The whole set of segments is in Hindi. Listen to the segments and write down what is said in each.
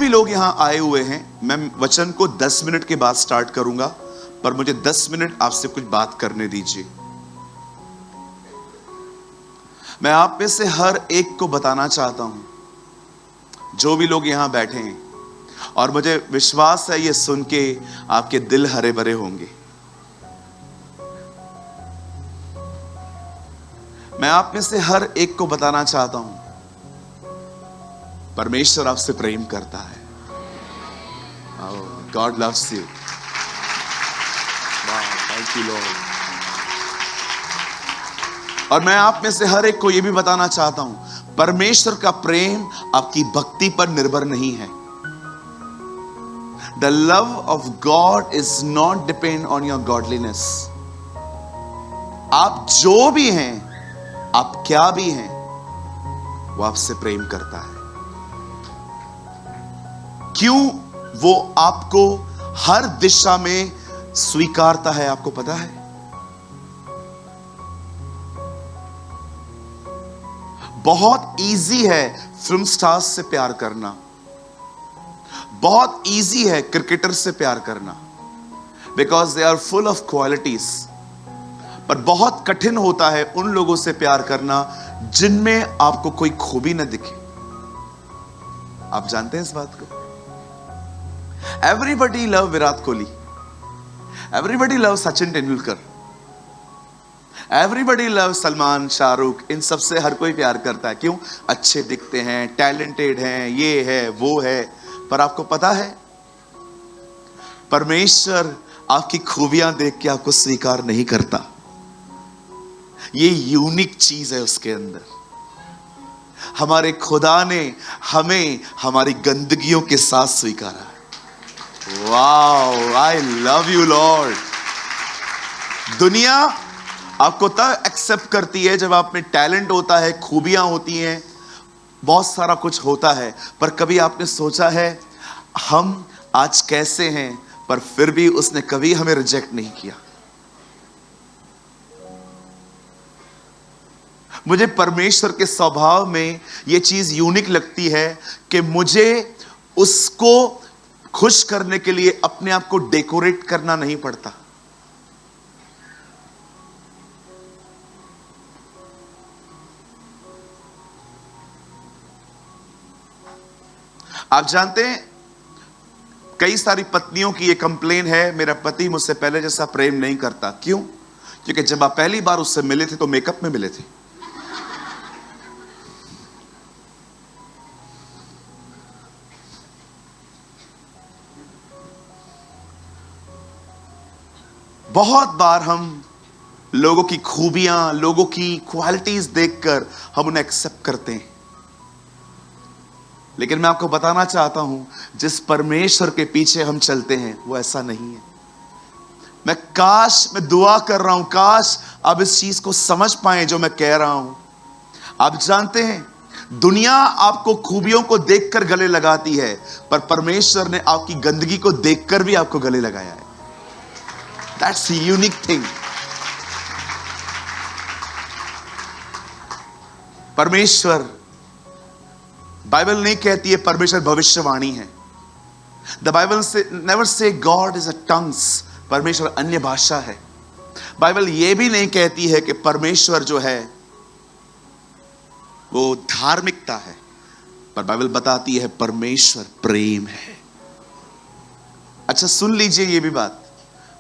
भी लोग यहां आए हुए हैं, मैं वचन को 10 मिनट के बाद स्टार्ट करूंगा, पर मुझे 10 मिनट आपसे कुछ बात करने दीजिए। मैं आप में से हर एक को बताना चाहता हूं, जो भी लोग यहां बैठे हैं, और मुझे विश्वास है ये सुन के आपके दिल हरे भरे होंगे। मैं आप में से हर एक को बताना चाहता हूं, परमेश्वर आपसे प्रेम करता है। God loves you. Thank you Lord. और मैं आप में से हर एक को यह भी बताना चाहता हूं, परमेश्वर का प्रेम आपकी भक्ति पर निर्भर नहीं है। The love of God is not depend on your godliness. आप जो भी हैं, आप क्या भी हैं, वो आपसे प्रेम करता है। क्यों वो आपको हर दिशा में स्वीकारता है, आपको पता है? बहुत इजी है फिल्म स्टार्स से प्यार करना, बहुत इजी है क्रिकेटर से प्यार करना, because they are full of qualities. पर बहुत कठिन होता है उन लोगों से प्यार करना जिनमें आपको कोई खूबी न दिखे। आप जानते हैं इस बात को? Everybody love Virat Kohli, everybody love Sachin Tendulkar, everybody love Salman, Shahrukh. इन सब से हर कोई प्यार करता है। क्यों? अच्छे दिखते हैं, टैलेंटेड हैं, ये है वो है। पर आपको पता है, परमेश्वर आपकी खूबियां देख के आपको स्वीकार नहीं करता। ये यूनिक चीज है उसके अंदर। हमारे खुदा ने हमें हमारी गंदगियों के साथ स्वीकारा। Wow, I love you Lord. दुनिया आपको तब एक्सेप्ट करती है जब आप में टैलेंट होता है, खूबियां होती हैं, बहुत सारा कुछ होता है। पर कभी आपने सोचा है हम आज कैसे हैं, पर फिर भी उसने कभी हमें रिजेक्ट नहीं किया। मुझे परमेश्वर के स्वभाव में यह चीज यूनिक लगती है कि मुझे उसको खुश करने के लिए अपने आप को डेकोरेट करना नहीं पड़ता। आप जानते हैं, कई सारी पत्नियों की यह कंप्लेन है, मेरा पति मुझसे पहले जैसा प्रेम नहीं करता। क्यों? क्योंकि जब आप पहली बार उससे मिले थे तो मेकअप में मिले थे। बहुत बार हम लोगों की खूबियां, लोगों की क्वालिटीज देखकर हम उन्हें एक्सेप्ट करते हैं। लेकिन मैं आपको बताना चाहता हूं, जिस परमेश्वर के पीछे हम चलते हैं वो ऐसा नहीं है। मैं दुआ कर रहा हूं, काश आप इस चीज को समझ पाए जो मैं कह रहा हूं। आप जानते हैं, दुनिया आपको खूबियों को देखकर गले लगाती है, पर परमेश्वर ने आपकी गंदगी को देखकर भी आपको गले लगाया है। That's a unique thing. परमेश्वर, बाइबल नहीं कहती है परमेश्वर भविष्यवाणी है। द बाइबल से never say God is a tongues, परमेश्वर अन्य भाषा है। बाइबल यह भी नहीं कहती है कि परमेश्वर जो है वो धार्मिकता है, पर बाइबल बताती है परमेश्वर प्रेम है। अच्छा सुन लीजिए ये भी बात,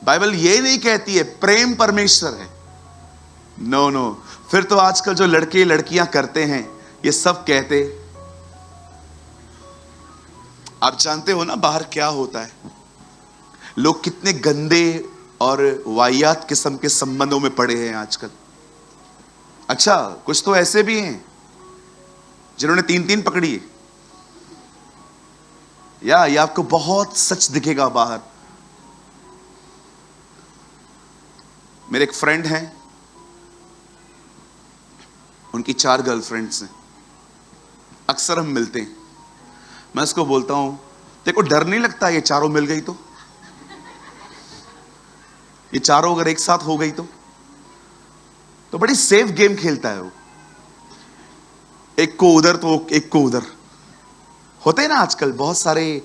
बाइबल ये नहीं कहती है प्रेम परमेश्वर है। नो नो, फिर तो आजकल जो लड़के लड़कियां करते हैं ये सब कहते। आप जानते हो ना बाहर क्या होता है, लोग कितने गंदे और वाहियात किस्म के संबंधों में पड़े हैं आजकल। अच्छा, कुछ तो ऐसे भी हैं जिन्होंने 3-3 पकड़ी है। या ये आपको बहुत सच दिखेगा बाहर। मेरे एक फ्रेंड हैं, उनकी 4 गर्लफ्रेंड्स हैं। अक्सर हम मिलते हैं, मैं उसको बोलता हूं देखो डर नहीं लगता ये चारों मिल गई तो, ये चारों अगर एक साथ हो गई तो बड़ी सेफ गेम खेलता है वो। एक को उधर तो एक को उधर, होते हैं ना आजकल बहुत सारे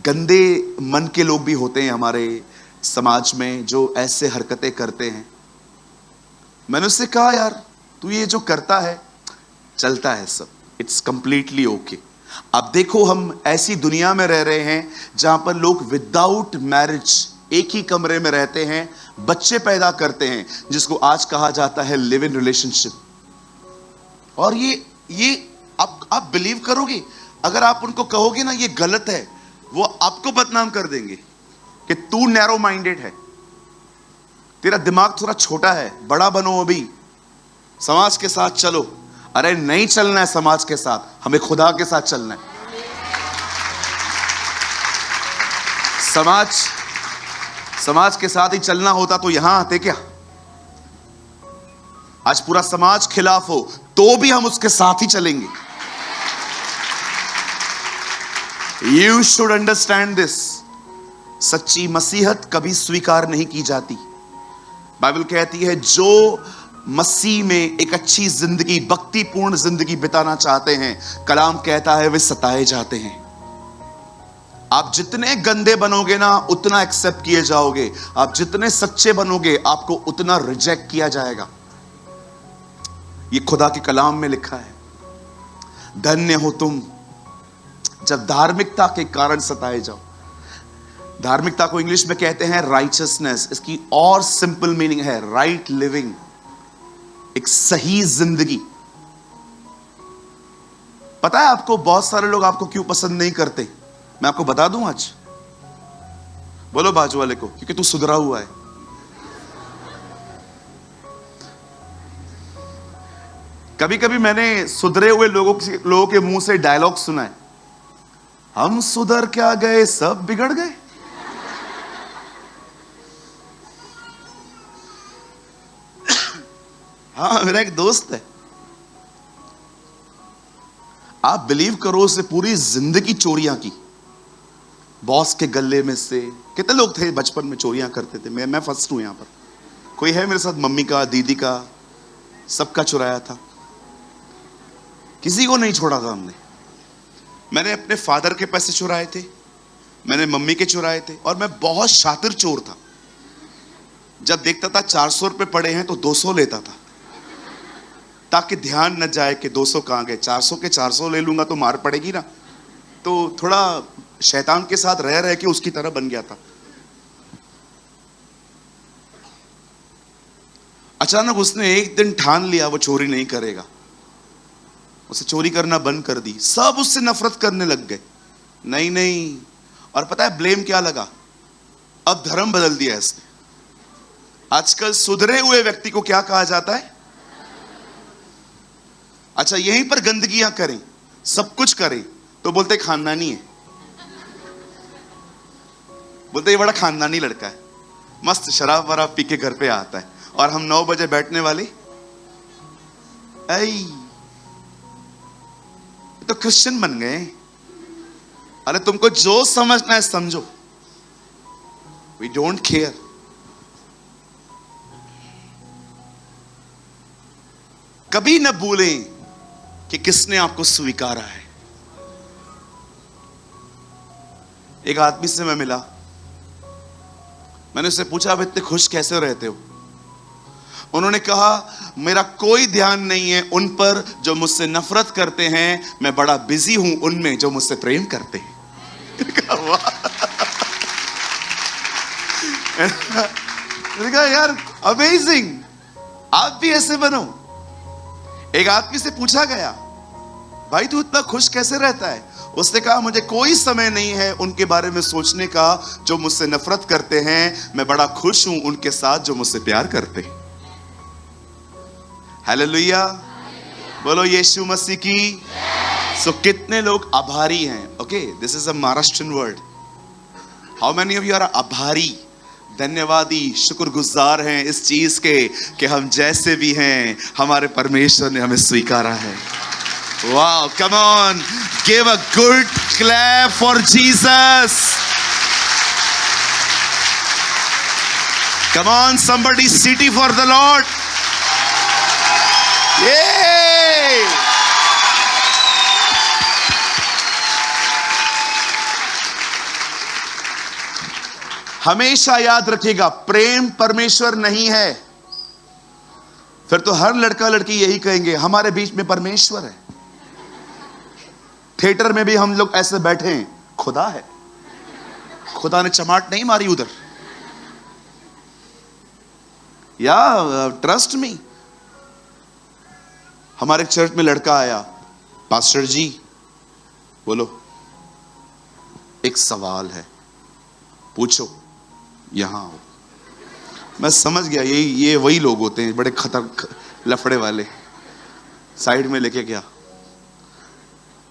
गंदे मन के लोग भी होते हैं हमारे समाज में जो ऐसे हरकतें करते हैं। मैंने उससे कहा यार तू ये जो करता है चलता है सब, इट्स कंप्लीटली ओके। अब देखो हम ऐसी दुनिया में रह रहे हैं जहां पर लोग विदाउट मैरिज एक ही कमरे में रहते हैं, बच्चे पैदा करते हैं, जिसको आज कहा जाता है लिव इन रिलेशनशिप। और ये आप बिलीव करोगे, अगर आप उनको कहोगे ना ये गलत है, वो आपको बदनाम कर देंगे कि तू नैरो माइंडेड है, तेरा दिमाग थोड़ा छोटा है, बड़ा बनो, अभी समाज के साथ चलो। अरे नहीं चलना है समाज के साथ, हमें खुदा के साथ चलना है। समाज के साथ ही चलना होता तो यहां आते क्या? आज पूरा समाज खिलाफ हो तो भी हम उसके साथ ही चलेंगे। You should understand this. सच्ची मसीहत कभी स्वीकार नहीं की जाती। बाइबल कहती है जो मसीह में एक अच्छी जिंदगी, भक्तिपूर्ण जिंदगी बिताना चाहते हैं, कलाम कहता है वे सताए जाते हैं। आप जितने गंदे बनोगे ना उतना एक्सेप्ट किए जाओगे, आप जितने सच्चे बनोगे आपको उतना रिजेक्ट किया जाएगा। ये खुदा के कलाम में लिखा है। धन्य हो तुम जब धार्मिकता के कारण सताए जाओ। धार्मिकता को इंग्लिश में कहते हैं राइचसनेस। इसकी और सिंपल मीनिंग है राइट लिविंग, एक सही जिंदगी। पता है आपको बहुत सारे लोग आपको क्यों पसंद नहीं करते? मैं आपको बता दूं आज। बोलो बाजू वाले को, क्योंकि तू सुधरा हुआ है। कभी कभी मैंने सुधरे हुए लोगों के मुंह से डायलॉग सुना है, हम सुधर क्या गए सब बिगड़ गए। हाँ, मेरा एक दोस्त है, आप बिलीव करो उसे पूरी जिंदगी चोरियां की। बॉस के गले में से, कितने लोग थे बचपन में चोरियां करते थे। मैं फर्स्ट हूं यहां पर। कोई है मेरे साथ? मम्मी का, दीदी का, सबका चुराया था, किसी को नहीं छोड़ा था हमने। मैंने अपने फादर के पैसे चुराए थे, मैंने मम्मी के चुराए थे, और मैं बहुत शातिर चोर था। जब देखता था 400 रुपए पड़े हैं तो 200 लेता था, ताकि ध्यान न जाए कि 200 कहां गए। 400 के 400 ले लूंगा तो मार पड़ेगी ना, तो थोड़ा शैतान के साथ रह रह के उसकी तरह बन गया था। अचानक उसने एक दिन ठान लिया वो चोरी नहीं करेगा। उसे चोरी करना बंद कर दी, सब उससे नफरत करने लग गए। नहीं, और पता है ब्लेम क्या लगा? अब धर्म बदल दिया इसने। आजकल सुधरे हुए व्यक्ति को क्या कहा जाता है? अच्छा, यहीं पर गंदगियां करें, सब कुछ करें तो बोलते खानदानी है, बोलते ये बड़ा खानदानी लड़का है, मस्त शराब वराब पी के घर पे आता है, और हम 9 बजे बैठने वाले तो क्रिश्चियन बन गए। अरे तुमको जो समझना है समझो, वी डोंट केयर। कभी न भूलें कि किसने आपको स्वीकारा है। एक आदमी से मैं मिला, मैंने उससे पूछा आप इतने खुश कैसे रहते हो? उन्होंने कहा मेरा कोई ध्यान नहीं है उन पर जो मुझसे नफरत करते हैं, मैं बड़ा बिजी हूं उनमें जो मुझसे प्रेम करते हैं। मैंने कहा यार अमेजिंग, आप भी ऐसे बनो। एक आदमी से पूछा गया भाई तू इतना खुश कैसे रहता है? उसने कहा मुझे कोई समय नहीं है उनके बारे में सोचने का जो मुझसे नफरत करते हैं, मैं बड़ा खुश हूं उनके साथ जो मुझसे प्यार करते हैं। हालेलुया, बोलो यीशु मसीह की। सो कितने लोग आभारी हैं? Okay, this is a Maharashtrian word. How many of you are आभारी, धन्यवादी, शुक्रगुजार हैं इस चीज के कि हम जैसे भी हैं हमारे परमेश्वर ने हमें स्वीकारा है। Wow, come on, give a good clap for Jesus. Come on somebody, city for the Lord. Yay! हमेशा याद रखिएगा, प्रेम परमेश्वर नहीं है। फिर तो हर लड़का लड़की यही कहेंगे, हमारे बीच में परमेश्वर है। थिएटर में भी हम लोग ऐसे बैठे हैं, खुदा है, खुदा ने चमाट नहीं मारी उधर। या ट्रस्ट मी, हमारे चर्च में लड़का आया, पास्टर जी बोलो एक सवाल है, पूछो, यहां आओ। मैं समझ गया ये वही लोग होते हैं बड़े खतर लफड़े वाले। साइड में लेके गया,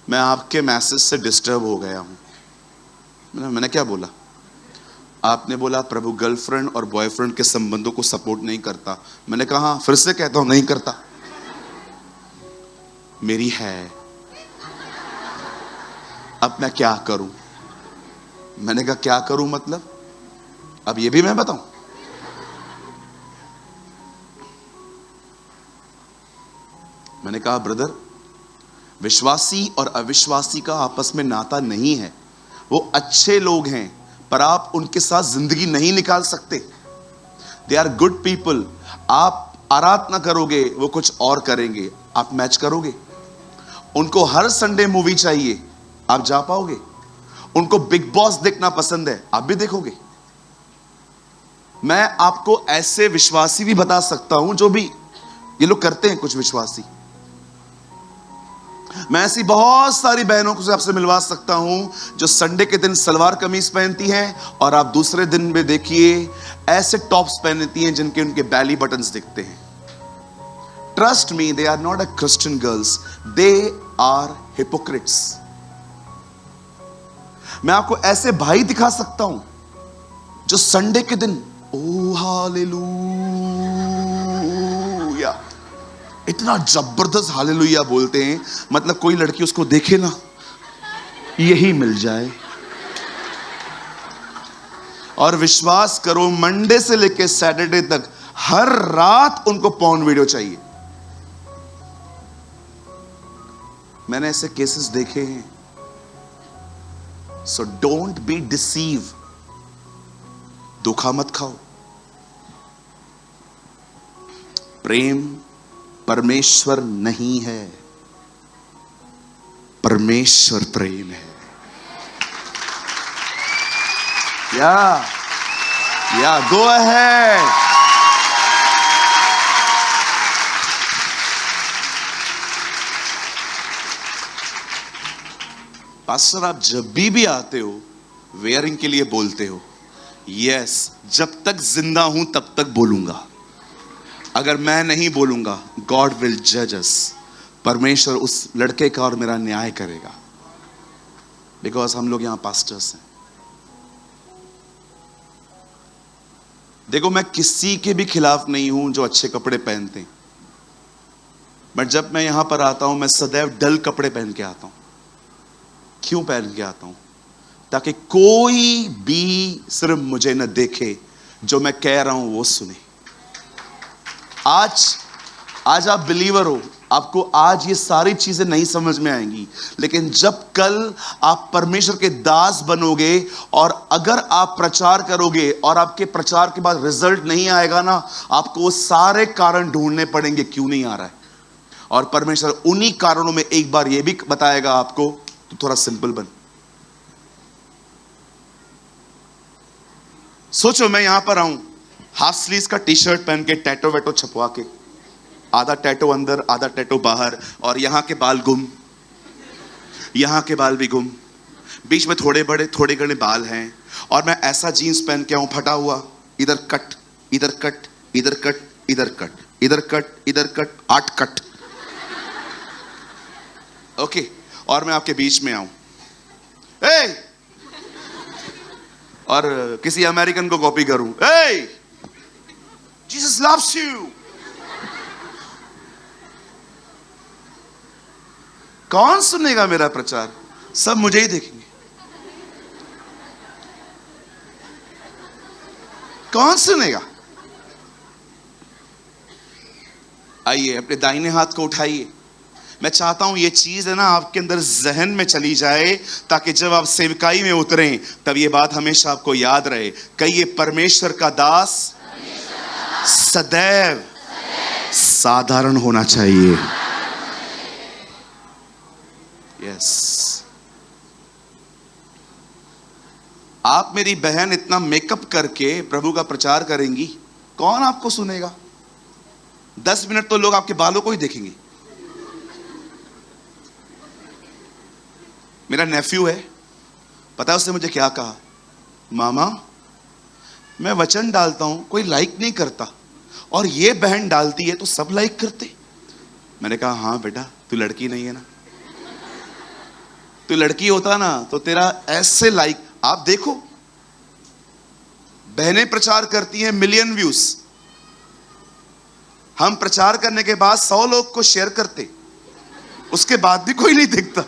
मैं आपके मैसेज से डिस्टर्ब हो गया हूं। मैंने क्या बोला? आपने बोला प्रभु गर्लफ्रेंड और बॉयफ्रेंड के संबंधों को सपोर्ट नहीं करता। मैंने कहा हाँ, फिर से कहता हूं नहीं करता। मेरी है, अब मैं क्या करूं? मैंने कहा क्या करूं मतलब? अब ये भी मैं बताऊं? मैंने कहा ब्रदर, विश्वासी और अविश्वासी का आपस में नाता नहीं है। वो अच्छे लोग हैं पर आप उनके साथ जिंदगी नहीं निकाल सकते। They are good people. आप आराधना करोगे, वो कुछ और करेंगे, आप मैच करोगे? उनको हर संडे मूवी चाहिए, आप जा पाओगे? उनको बिग बॉस देखना पसंद है, आप भी देखोगे? मैं आपको ऐसे विश्वासी भी बता सकता हूं जो भी ये लोग करते हैं, कुछ विश्वासी। मैं ऐसी बहुत सारी बहनों को आपसे मिलवा सकता हूं जो संडे के दिन सलवार कमीज पहनती हैं और आप दूसरे दिन में देखिए ऐसे टॉप्स पहनती हैं जिनके उनके बैली बटन्स दिखते हैं। Trust me, they are not a Christian girls, they are hypocrites. मैं आपको ऐसे भाई दिखा सकता हूं जो संडे के दिन ओ हालेलुया, इतना जबरदस्त हालेलुया बोलते हैं, मतलब कोई लड़की उसको देखे ना यही मिल जाए। और विश्वास करो, मंडे से लेकर सैटरडे तक हर रात उनको पॉर्न वीडियो चाहिए। मैंने ऐसे केसेस देखे हैं। सो डोंट बी डिसीव, धोखा मत खाओ। प्रेम परमेश्वर नहीं है, परमेश्वर प्रेम है। या गो अहेड। पास्टर, आप जब भी आते हो वेयरिंग के लिए बोलते हो, यस, जब तक जिंदा हूं तब तक बोलूंगा। अगर मैं नहीं बोलूंगा, गॉड विल जज अस। परमेश्वर उस लड़के का और मेरा न्याय करेगा, बिकॉज हम लोग यहां पास्टर्स हैं। देखो, मैं किसी के भी खिलाफ नहीं हूं जो अच्छे कपड़े पहनते हैं, बट जब मैं यहां पर आता हूं मैं सदैव डल कपड़े पहन के आता हूं। क्यों पहन के आता हूं? ताकि कोई भी सिर्फ मुझे न देखे, जो मैं कह रहा हूं वो सुने। आज आप बिलीवर हो, आपको आज ये सारी चीजें नहीं समझ में आएंगी, लेकिन जब कल आप परमेश्वर के दास बनोगे और अगर आप प्रचार करोगे और आपके प्रचार के बाद रिजल्ट नहीं आएगा ना, आपको वो सारे कारण ढूंढने पड़ेंगे क्यों नहीं आ रहा है। और परमेश्वर उन्हीं कारणों में एक बार ये भी बताएगा आपको, तो थोड़ा सिंपल बन। सोचो, मैं यहां पर आऊं हाफ स्लीव्स का टी शर्ट पहन के, टैटो वैटो छपवा के, आधा टैटो अंदर आधा टैटो बाहर, और यहां के बाल गुम, यहां के बाल भी गुम, बीच में थोड़े बड़े थोड़े घने बाल हैं, और मैं ऐसा जीन्स पहन के आऊं फटा हुआ, इधर कट इधर कट इधर कट इधर कट इधर कट इधर कट, 8 कट, ओके, और मैं आपके बीच में आऊं और किसी अमेरिकन को कॉपी करूं, जीसस लव्स यू। कौन सुनेगा मेरा प्रचार? सब मुझे ही देखेंगे। कौन सुनेगा? आइए, अपने दाहिने हाथ को उठाइए, मैं चाहता हूं ये चीज है ना आपके अंदर जहन में चली जाए, ताकि जब आप सेवकाई में उतरें तब ये बात हमेशा आपको याद रहे। कहिए, परमेश्वर का दास सदैव साधारण होना चाहिए। यस। आप मेरी बहन इतना मेकअप करके प्रभु का प्रचार करेंगी, कौन आपको सुनेगा? 10 मिनट तो लोग आपके बालों को ही देखेंगे। मेरा नेफ्यू है, पता है उसने मुझे क्या कहा? मामा, मैं वचन डालता हूं, कोई लाइक नहीं करता, और ये बहन डालती है तो सब लाइक करते। मैंने कहा, हाँ बेटा, तू लड़की नहीं है ना। तू लड़की होता ना तो तेरा ऐसे लाइक। आप देखो, बहनें प्रचार करती हैं, मिलियन व्यूज। हम प्रचार करने के बाद 100 लोग को शेयर करते, उसके बाद भी कोई नहीं दिखता।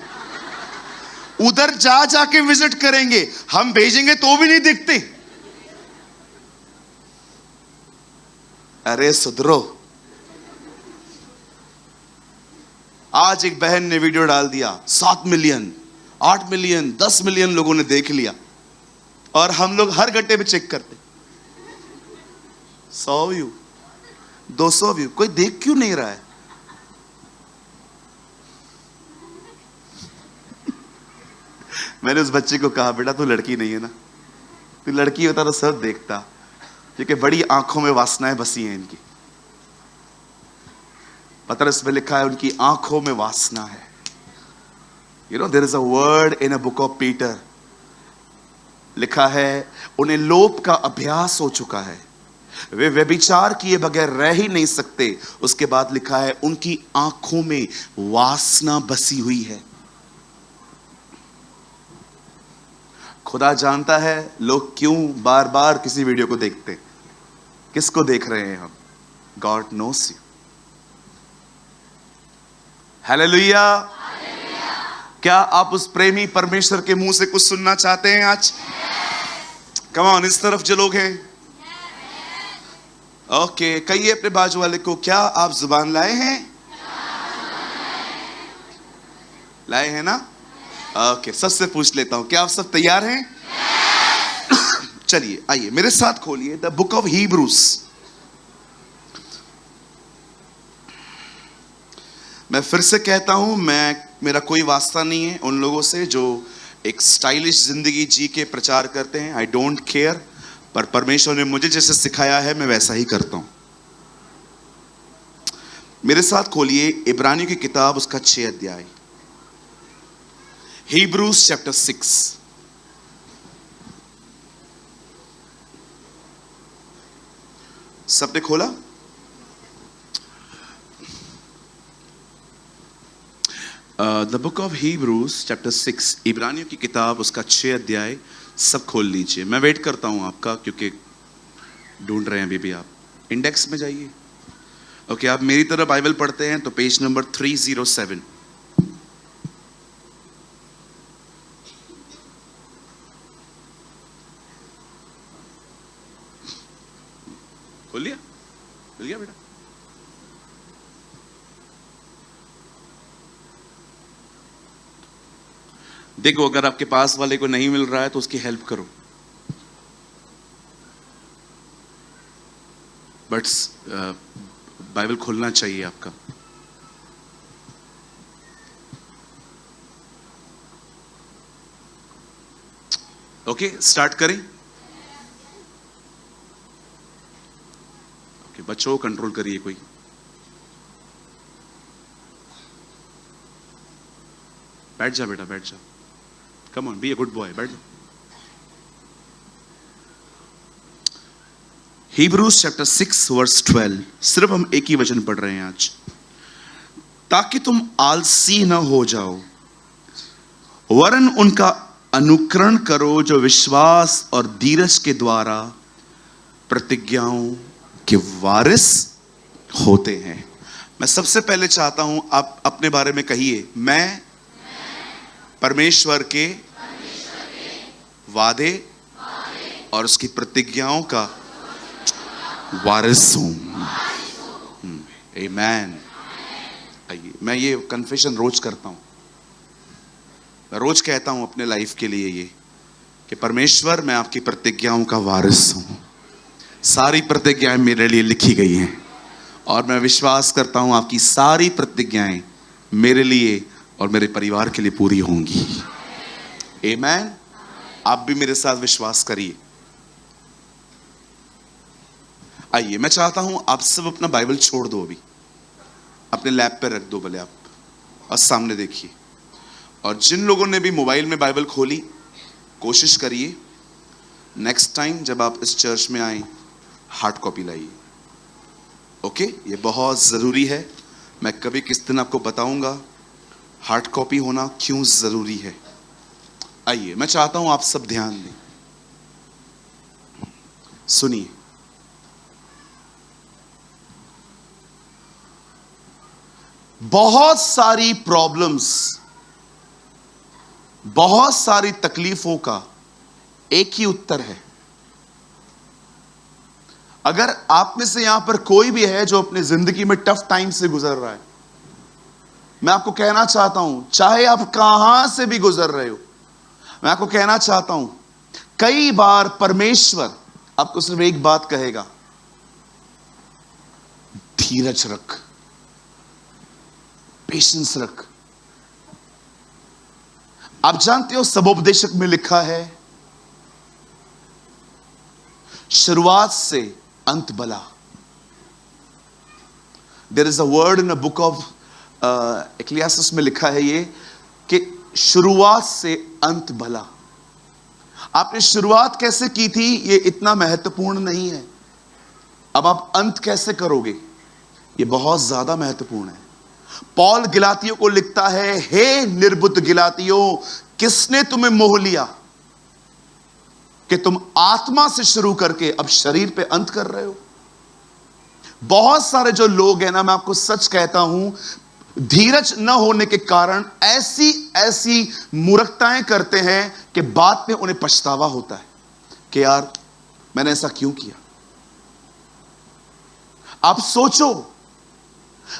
उधर जा जाके विजिट करेंगे, हम भेजेंगे तो भी नहीं दिखते। अरे सुधरो। आज एक बहन ने वीडियो डाल दिया, 7 मिलियन, 8 मिलियन, 10 मिलियन लोगों ने देख लिया, और हम लोग हर घंटे में चेक करते 100 व्यू, 200 व्यू, कोई देख क्यों नहीं रहा है? मैंने उस बच्चे को कहा, बेटा तू लड़की नहीं है ना, तू लड़की होता तो सब देखता, क्योंकि बड़ी आंखों में वासनाएं बसी हैं इनकी। पतरस में लिखा है, उनकी आंखों में वासना है। You know, there is a word in a book of Peter, लिखा है, उन्हें लोभ का अभ्यास हो चुका है, वे व्यभिचार किए बगैर रह ही नहीं सकते। उसके बाद लिखा है, उनकी आंखों में वासना बसी हुई है। खुदा जानता है लोग क्यों बार बार किसी वीडियो को देखते, किसको देख रहे हैं हम। God knows you. हालेलुया। क्या आप उस प्रेमी परमेश्वर के मुंह से कुछ सुनना चाहते हैं आज? कम ऑन, इस तरफ जो लोग हैं। ओके, कहिए अपने बाजू वाले को, क्या आप जुबान लाए हैं? लाए हैं ना? ओके, सबसे पूछ लेता हूं, क्या आप सब तैयार हैं? चलिए आइए मेरे साथ खोलिए द बुक ऑफ हीब्रूज। मैं फिर से कहता हूं, मेरा कोई वास्ता नहीं है उन लोगों से जो एक स्टाइलिश जिंदगी जी के प्रचार करते हैं। आई डोंट केयर, पर परमेश्वर ने मुझे जैसे सिखाया है मैं वैसा ही करता हूं। मेरे साथ खोलिए इब्रानियों की किताब, उसका 6 अध्याय, Hebrews chapter 6। सबने खोला? The book of Hebrews chapter 6, इब्रानियों की किताब, उसका 6 अध्याय। सब खोल लीजिए, मैं वेट करता हूं आपका, क्योंकि ढूंढ रहे हैं अभी भी। आप इंडेक्स में जाइए। ओके, आप मेरी तरह बाइबल पढ़ते हैं तो पेज नंबर 307। खोल लिया? मिल गया बेटा? देखो, अगर आपके पास वाले को नहीं मिल रहा है तो उसकी हेल्प करो। बट बाइबल खोलना चाहिए आपका। ओके, स्टार्ट करें। ओके, बच्चों को कंट्रोल करिए कोई। बैठ जा बेटा, बैठ जा। Come on, be a good boy, बैठ जा। Hebrews chapter 6 verse 12, सिर्फ हम एक ही वचन पढ़ रहे हैं आज। ताकि तुम आलसी न हो जाओ, वरन उनका अनुकरण करो जो विश्वास और धीरज के द्वारा प्रतिज्ञाओं के वारिस होते हैं। मैं सबसे पहले चाहता हूं आप अपने बारे में कहिए, मैं परमेश्वर के वादे और उसकी प्रतिज्ञाओं का वारिस हूं। आमेन, आइए, मैं ये कन्फेशन रोज करता हूं, मैं रोज कहता हूं अपने लाइफ के लिए ये कि परमेश्वर, मैं आपकी प्रतिज्ञाओं का वारिस हूं। सारी प्रतिज्ञाएं मेरे लिए लिखी गई हैं और मैं विश्वास करता हूं आपकी सारी प्रतिज्ञाएं मेरे लिए और मेरे परिवार के लिए पूरी होंगी। आमीन। आप भी मेरे साथ विश्वास करिए। आइए, मैं चाहता हूं आप सब अपना बाइबल छोड़ दो, अभी अपने लैप पे रख दो भले आप, और सामने देखिए। और जिन लोगों ने भी मोबाइल में बाइबल खोली, कोशिश करिए नेक्स्ट टाइम जब आप इस चर्च में आए हार्ड कॉपी लाइए। ओके, ये बहुत जरूरी है। मैं कभी किस दिन आपको बताऊंगा हार्ड कॉपी होना क्यों जरूरी है। आइए, मैं चाहता हूं आप सब ध्यान दें, सुनिए। बहुत सारी प्रॉब्लम्स, बहुत सारी तकलीफों का एक ही उत्तर है। अगर आप में से यहां पर कोई भी है जो अपनी जिंदगी में टफ टाइम से गुजर रहा है, मैं आपको कहना चाहता हूं, चाहे आप कहां से भी गुजर रहे हो, मैं आपको कहना चाहता हूं, कई बार परमेश्वर आपको सिर्फ एक बात कहेगा, धीरज रख, पेशेंस रख। आप जानते हो सबोपदेशक में लिखा है, शुरुआत से अंत भला। There is a word in a book of Ecclesiastes में लिखा है ये कि शुरुआत से अंत भला। आपने शुरुआत कैसे की थी ये इतना महत्वपूर्ण नहीं है, अब आप अंत कैसे करोगे ये बहुत ज्यादा महत्वपूर्ण है। पौल गिलातियों को लिखता है, हे निर्बुद्ध गिलातियों, किसने तुम्हें मोह लिया कि तुम आत्मा से शुरू करके अब शरीर पे अंत कर रहे हो। बहुत सारे जो लोग हैं ना, मैं आपको सच कहता हूं, धीरज न होने के कारण ऐसी ऐसी मूर्खताएं करते हैं कि बाद में उन्हें पछतावा होता है कि यार मैंने ऐसा क्यों किया। आप सोचो,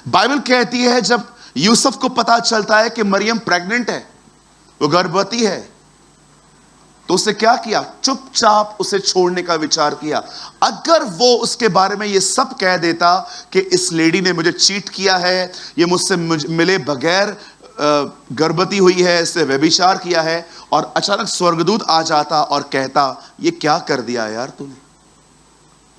बाइबल कहती है जब यूसुफ को पता चलता है कि मरियम प्रेग्नेंट है, वो गर्भवती है, तो उसने क्या किया? चुपचाप उसे छोड़ने का विचार किया। अगर वो उसके बारे में ये सब कह देता कि इस लेडी ने मुझे चीट किया है, ये मुझसे मिले बगैर गर्भवती हुई है, इससे व्यभिचार किया है, और अचानक स्वर्गदूत आ जाता और कहता ये क्या कर दिया यार तूने,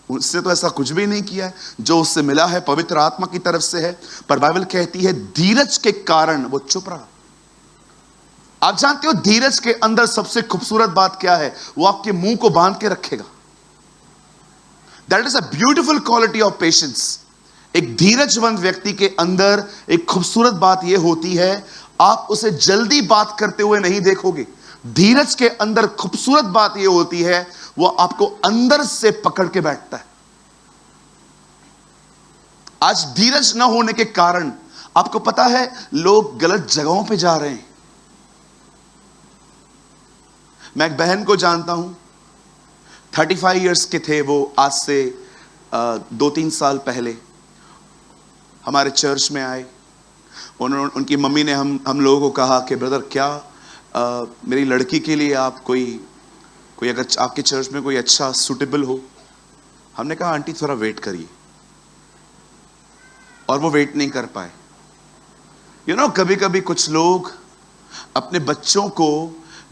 उससे तो ऐसा कुछ भी नहीं किया है, जो उससे मिला है पवित्र आत्मा की तरफ से है। पर बाइबल कहती है धीरज के कारण वो चुप रहा। आप जानते हो धीरज के अंदर सबसे खूबसूरत बात क्या है? वो आपके मुंह को बांध के रखेगा। That is a beautiful quality of patience. एक धीरजवंत व्यक्ति के अंदर एक खूबसूरत बात यह होती है, आप उसे जल्दी बात करते हुए नहीं देखोगे। धीरज के अंदर खूबसूरत बात यह होती है, वो आपको अंदर से पकड़ के बैठता है। आज धीरज न होने के कारण आपको पता है लोग गलत जगहों पे जा रहे हैं। मैं एक बहन को जानता हूं, 35 इयर्स के थे वो, आज से 2-3 साल पहले हमारे चर्च में आए। उनकी मम्मी ने हम लोगों को कहा कि ब्रदर क्या मेरी लड़की के लिए आप कोई अगर आपके चर्च में कोई अच्छा सूटेबल हो। हमने कहा आंटी थोड़ा वेट करिए, और वो वेट नहीं कर पाए। कभी कभी कुछ लोग अपने बच्चों को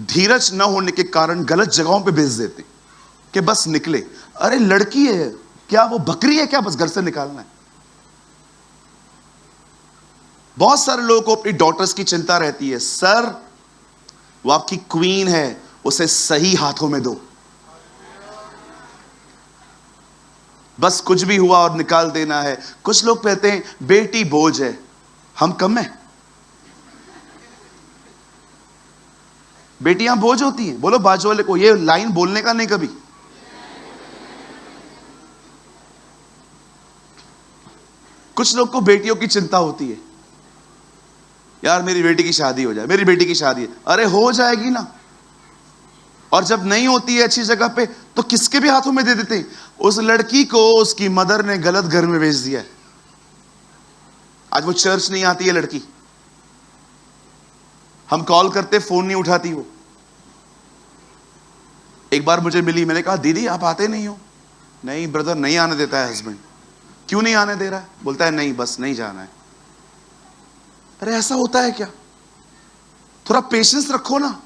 धीरज न होने के कारण गलत जगहों पे भेज देते कि बस निकले। अरे लड़की है क्या, वो बकरी है क्या, बस घर से निकालना है। बहुत सारे लोगों को अपनी डॉटर्स की चिंता रहती है, सर वो आपकी क्वीन है, उसे सही हाथों में दो, बस कुछ भी हुआ और निकाल देना है। कुछ लोग कहते हैं बेटी बोझ है, हम कम है। बेटियां बोझ होती हैं? बोलो बाजू वाले को, ये लाइन बोलने का नहीं कभी। कुछ लोग को बेटियों की चिंता होती है, यार मेरी बेटी की शादी हो जाए, मेरी बेटी की शादी है। अरे हो जाएगी ना, और जब नहीं होती है अच्छी जगह पे तो किसके भी हाथों में दे देते हैं। उस लड़की को उसकी मदर ने गलत घर में भेज दिया है। आज वो चर्च नहीं आती है लड़की, हम कॉल करते फोन नहीं उठाती वो। एक बार मुझे मिली, मैंने कहा दीदी आप आते नहीं हो। नहीं ब्रदर, नहीं आने देता है हस्बैंड। क्यों नहीं आने दे रहा है? बोलता है नहीं, बस नहीं जाना है। अरे ऐसा होता है क्या? थोड़ा पेशेंस रखो ना।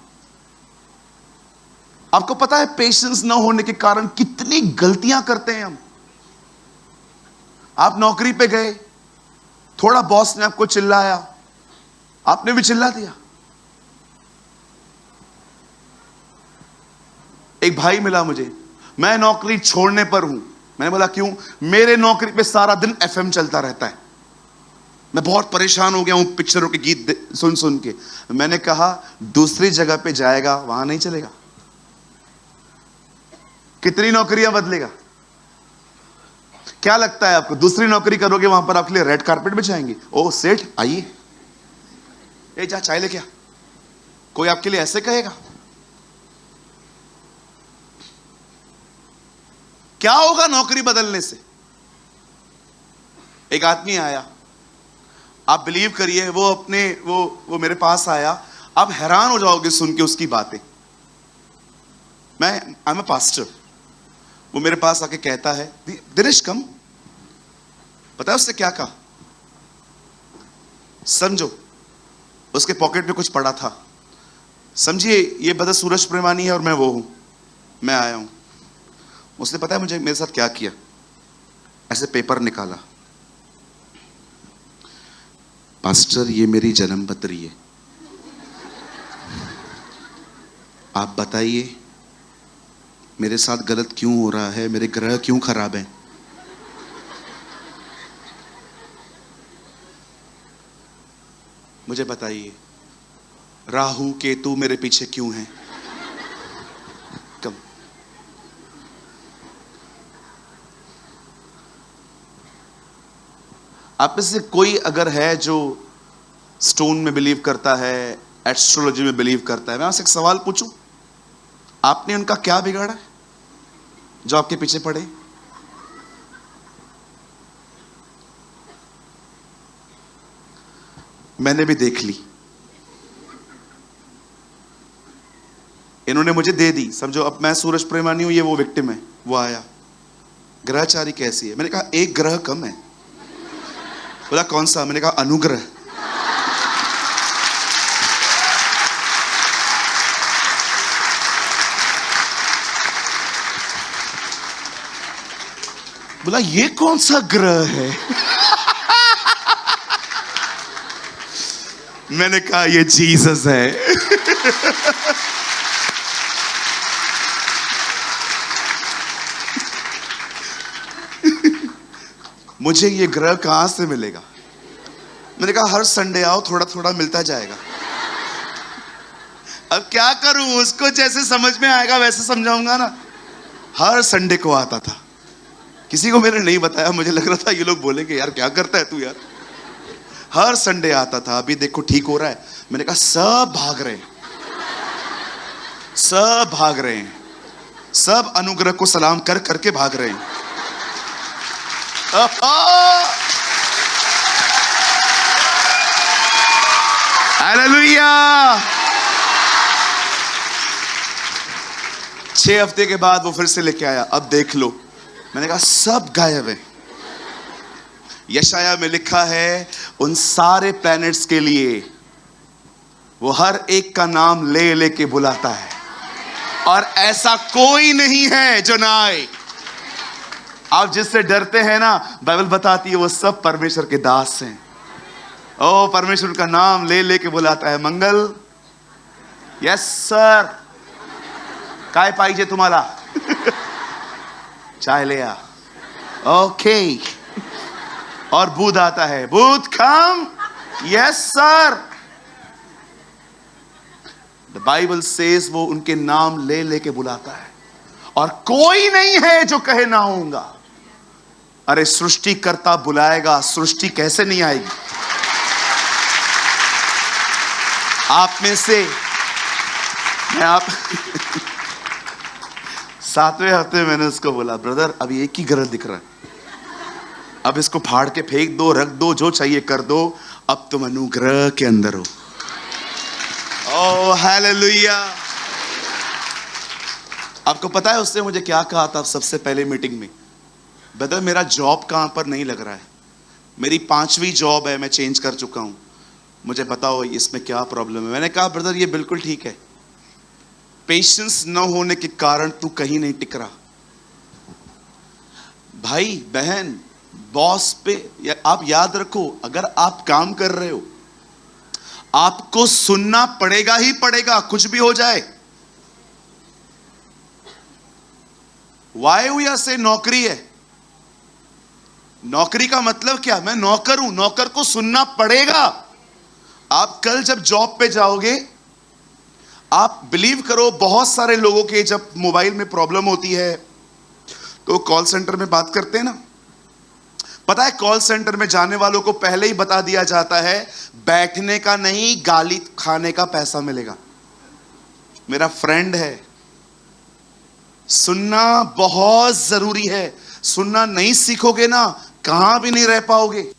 आपको पता है पेशेंस ना होने के कारण कितनी गलतियां करते हैं हम। आप नौकरी पे गए, थोड़ा बॉस ने आपको चिल्लाया, आपने भी चिल्ला दिया। एक भाई मिला मुझे, मैं नौकरी छोड़ने पर हूं। मैंने बोला क्यों? मेरे नौकरी पे सारा दिन एफएम चलता रहता है, मैं बहुत परेशान हो गया हूं पिक्चरों के गीत सुन सुन के। मैंने कहा दूसरी जगह पे जाएगा, वहां नहीं चलेगा। कितनी नौकरियां बदलेगा? क्या लगता है आपको दूसरी नौकरी करोगे वहां पर आपके लिए रेड कारपेट बिछाएंगे? ओ सेठ आइए, ए जा चाय लेके आ, कोई आपके लिए ऐसे कहेगा? क्या होगा नौकरी बदलने से? एक आदमी आया, आप बिलीव करिए, वो मेरे पास आया। आप हैरान हो जाओगे सुन के उसकी बातें। I am a pastor. वो मेरे पास आके कहता है दिनेश कम। पता है उसने क्या कहा? समझो, उसके पॉकेट में कुछ पड़ा था। समझिए ये ब्रदर सूरज प्रेमानी है और मैं वो हूं, मैं आया हूं। उसने पता है मुझे मेरे साथ क्या किया? ऐसे पेपर निकाला, पास्टर ये मेरी जन्म पत्री है, आप बताइए मेरे साथ गलत क्यों हो रहा है, मेरे ग्रह क्यों खराब हैं? मुझे बताइए राहु केतु मेरे पीछे क्यों हैं? कम। आप में से कोई अगर है जो स्टोन में बिलीव करता है, एस्ट्रोलॉजी में बिलीव करता है, मैं आपसे एक सवाल पूछूं, आपने उनका क्या बिगाड़ा है जो आपके पीछे पड़े? मैंने भी देख ली, इन्होंने मुझे दे दी। समझो अब मैं सूरज प्रेमानी हूं, ये वो विक्टिम है। वो आया, ग्रहचारी कैसी है? मैंने कहा एक ग्रह कम है। बोला कौन सा? मैंने कहा अनुग्रह। बोला ये कौन सा ग्रह है? मैंने कहा ये जीसस है। मुझे ये ग्रह कहां से मिलेगा? मैंने कहा हर संडे आओ, थोड़ा थोड़ा मिलता जाएगा। अब क्या करूं, उसको जैसे समझ में आएगा वैसे समझाऊंगा ना। हर संडे को आता था, किसी को मैंने नहीं बताया, मुझे लग रहा था ये लोग बोलेंगे यार क्या करता है तू यार। हर संडे आता था। अभी देखो ठीक हो रहा है। मैंने कहा सब भाग रहे हैं, सब भाग रहे हैं, सब अनुग्रह को सलाम कर करके भाग रहे हैं। हालेलुया। 6 हफ्ते के बाद वो फिर से लेके आया, अब देख लो। मैंने कहा सब गायब है। यशाया में लिखा है उन सारे प्लैनेट्स के लिए वो हर एक का नाम ले लेके बुलाता है, और ऐसा कोई नहीं है जो ना आए। आप जिससे डरते हैं ना, बाइबल बताती है वो सब परमेश्वर के दास हैं। ओ परमेश्वर का नाम ले लेके बुलाता है। मंगल, यस सर, काय पाहिजे तुम्हाला? चाय ले आ। ओके। और बुध आता है, बुध कम, yes sir. The Bible says वो उनके नाम ले लेके बुलाता है, और कोई नहीं है जो कहे ना होऊंगा। अरे सृष्टिकर्ता बुलाएगा, सृष्टि कैसे नहीं आएगी? आप में से मैं आप 7वें हफ्ते मैंने उसको बोला ब्रदर अभी एक ही ग्रह दिख रहा है। अब इसको फाड़ के फेंक दो, रख दो, जो चाहिए कर दो, अब तुम अनुग्रह के अंदर हो। Oh hallelujah. आपको पता है उसने मुझे क्या कहा था सबसे पहले मीटिंग में? ब्रदर मेरा जॉब कहां पर नहीं लग रहा है, मेरी 5वीं जॉब है, मैं चेंज कर चुका हूं, मुझे बताओ इसमें क्या प्रॉब्लम है। मैंने कहा ब्रदर ये बिल्कुल ठीक है, पेशेंस न होने के कारण तू कहीं नहीं टिक रहा। भाई बहन, बॉस पे आप याद रखो, अगर आप काम कर रहे हो आपको सुनना पड़ेगा ही पड़ेगा, कुछ भी हो जाए। वाई हुआ से नौकरी है, नौकरी का मतलब क्या? मैं नौकर हूं, नौकर को सुनना पड़ेगा। आप कल जब जॉब पे जाओगे, आप बिलीव करो, बहुत सारे लोगों के जब मोबाइल में प्रॉब्लम होती है तो कॉल सेंटर में बात करते हैं ना। पता है कॉल सेंटर में जाने वालों को पहले ही बता दिया जाता है बैठने का नहीं, गाली खाने का पैसा मिलेगा। मेरा फ्रेंड है, सुनना बहुत जरूरी है। सुनना नहीं सीखोगे ना, कहां भी नहीं रह पाओगे,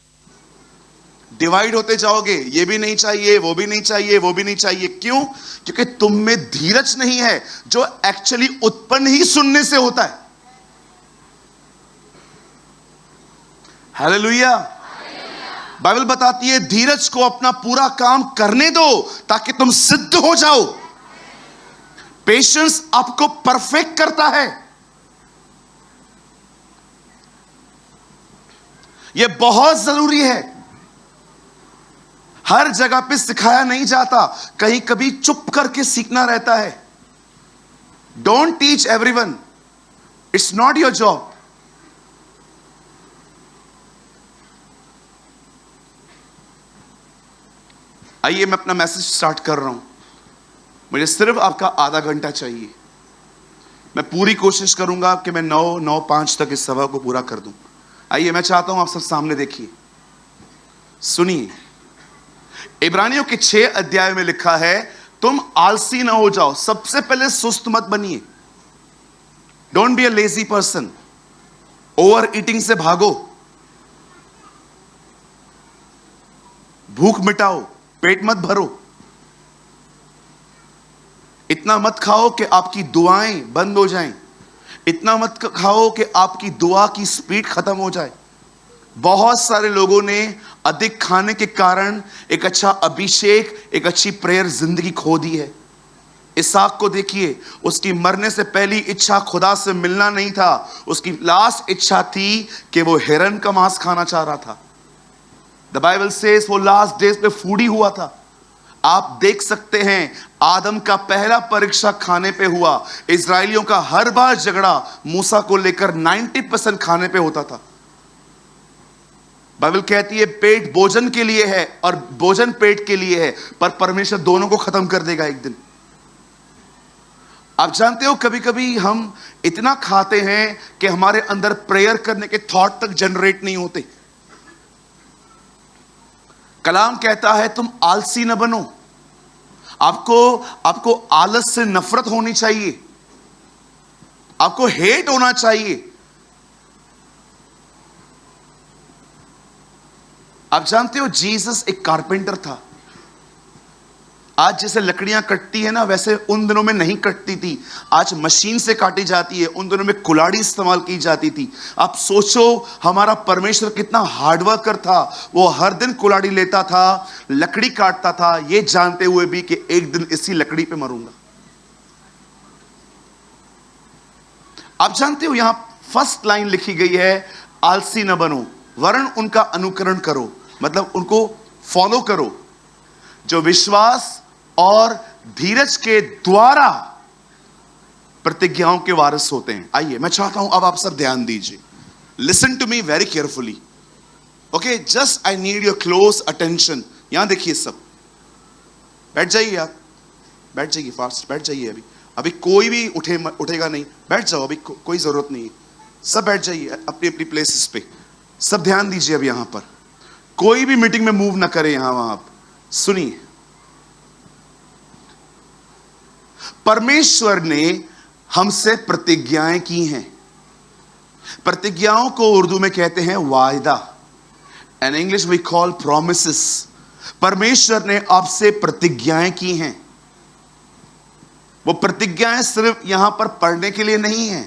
डिवाइड होते जाओगे, ये भी नहीं चाहिए, वो भी नहीं चाहिए, वो भी नहीं चाहिए। क्यों? क्योंकि तुम में धीरज नहीं है, जो एक्चुअली उत्पन्न ही सुनने से होता है। हालेलुया। बाइबल बताती है धीरज को अपना पूरा काम करने दो ताकि तुम सिद्ध हो जाओ। पेशेंस आपको परफेक्ट करता है। यह बहुत जरूरी है, हर जगह पे सिखाया नहीं जाता, कहीं कभी चुप करके सीखना रहता है। Don't teach everyone, it's not your job. आइए मैं अपना मैसेज स्टार्ट कर रहा हूं, मुझे सिर्फ आपका आधा घंटा चाहिए। मैं पूरी कोशिश करूंगा कि मैं 9:05 तक इस सभा को पूरा कर दूं। आइए मैं चाहता हूं आप सब सामने देखिए, सुनिए। इब्रानियों के 6 अध्याय में लिखा है तुम आलसी ना हो जाओ। सबसे पहले सुस्त मत बनिए, don't be a lazy person. Over eating से भागो, भूख मिटाओ, पेट मत भरो। इतना मत खाओ कि आपकी दुआएं बंद हो जाएं, इतना मत खाओ कि आपकी दुआ की स्पीड खत्म हो जाए। बहुत सारे लोगों ने अधिक खाने के कारण एक अच्छा अभिषेक, एक अच्छी प्रेयर जिंदगी खो दी है। इसहाक को देखिए, उसकी मरने से पहली इच्छा खुदा से मिलना नहीं था, उसकी लास्ट इच्छा थी कि वो हिरन का मांस खाना चाह रहा था। द बाइबल सेज वो लास्ट डेज पे फूडी हुआ था। आप देख सकते हैं आदम का पहला परीक्षा खाने पे हुआ। इजरायलियों का हर बार झगड़ा मूसा को लेकर 90% खाने पे होता था। बाइबल कहती है पेट भोजन के लिए है और भोजन पेट के लिए है, पर परमेश्वर दोनों को खत्म कर देगा एक दिन। आप जानते हो कभी कभी हम इतना खाते हैं कि हमारे अंदर प्रेयर करने के थॉट तक जनरेट नहीं होते। कलाम कहता है तुम आलसी न बनो। आपको आलस से नफरत होनी चाहिए, आपको हेट होना चाहिए। आप जानते हो जीसस एक कारपेंटर था। आज जैसे लकड़ियां कटती है ना, वैसे उन दिनों में नहीं कटती थी। आज मशीन से काटी जाती है, उन दिनों में कुल्हाड़ी इस्तेमाल की जाती थी। आप सोचो हमारा परमेश्वर कितना हार्डवर्कर था। वो हर दिन कुल्हाड़ी लेता था, लकड़ी काटता था, ये जानते हुए भी कि एक दिन इसी लकड़ी पे मरूंगा। आप जानते हो यहां फर्स्ट लाइन लिखी गई है आलसी न बनो, वरन उनका अनुकरण करो, मतलब उनको फॉलो करो जो विश्वास और धीरज के द्वारा प्रतिज्ञाओं के वारिस होते हैं। आइए मैं चाहता हूं अब आप सब ध्यान दीजिए, listen to me very carefully, okay? Just I need your close attention. यहां देखिए सब, बैठ जाइए, आप बैठ जाइए, फास्ट बैठ जाइए। अभी कोई भी उठेगा नहीं, बैठ जाओ, अभी कोई जरूरत नहीं है। सब बैठ जाइए अपनी अपनी प्लेसेस पे, सब ध्यान दीजिए। अब यहां पर कोई भी मीटिंग में मूव ना करे, यहां वहां। आप सुनिए, परमेश्वर ने हमसे प्रतिज्ञाएं की हैं। प्रतिज्ञाओं को उर्दू में कहते हैं वायदा, in English we call promises. परमेश्वर ने आपसे प्रतिज्ञाएं की हैं। वो प्रतिज्ञाएं सिर्फ यहां पर पढ़ने के लिए नहीं है।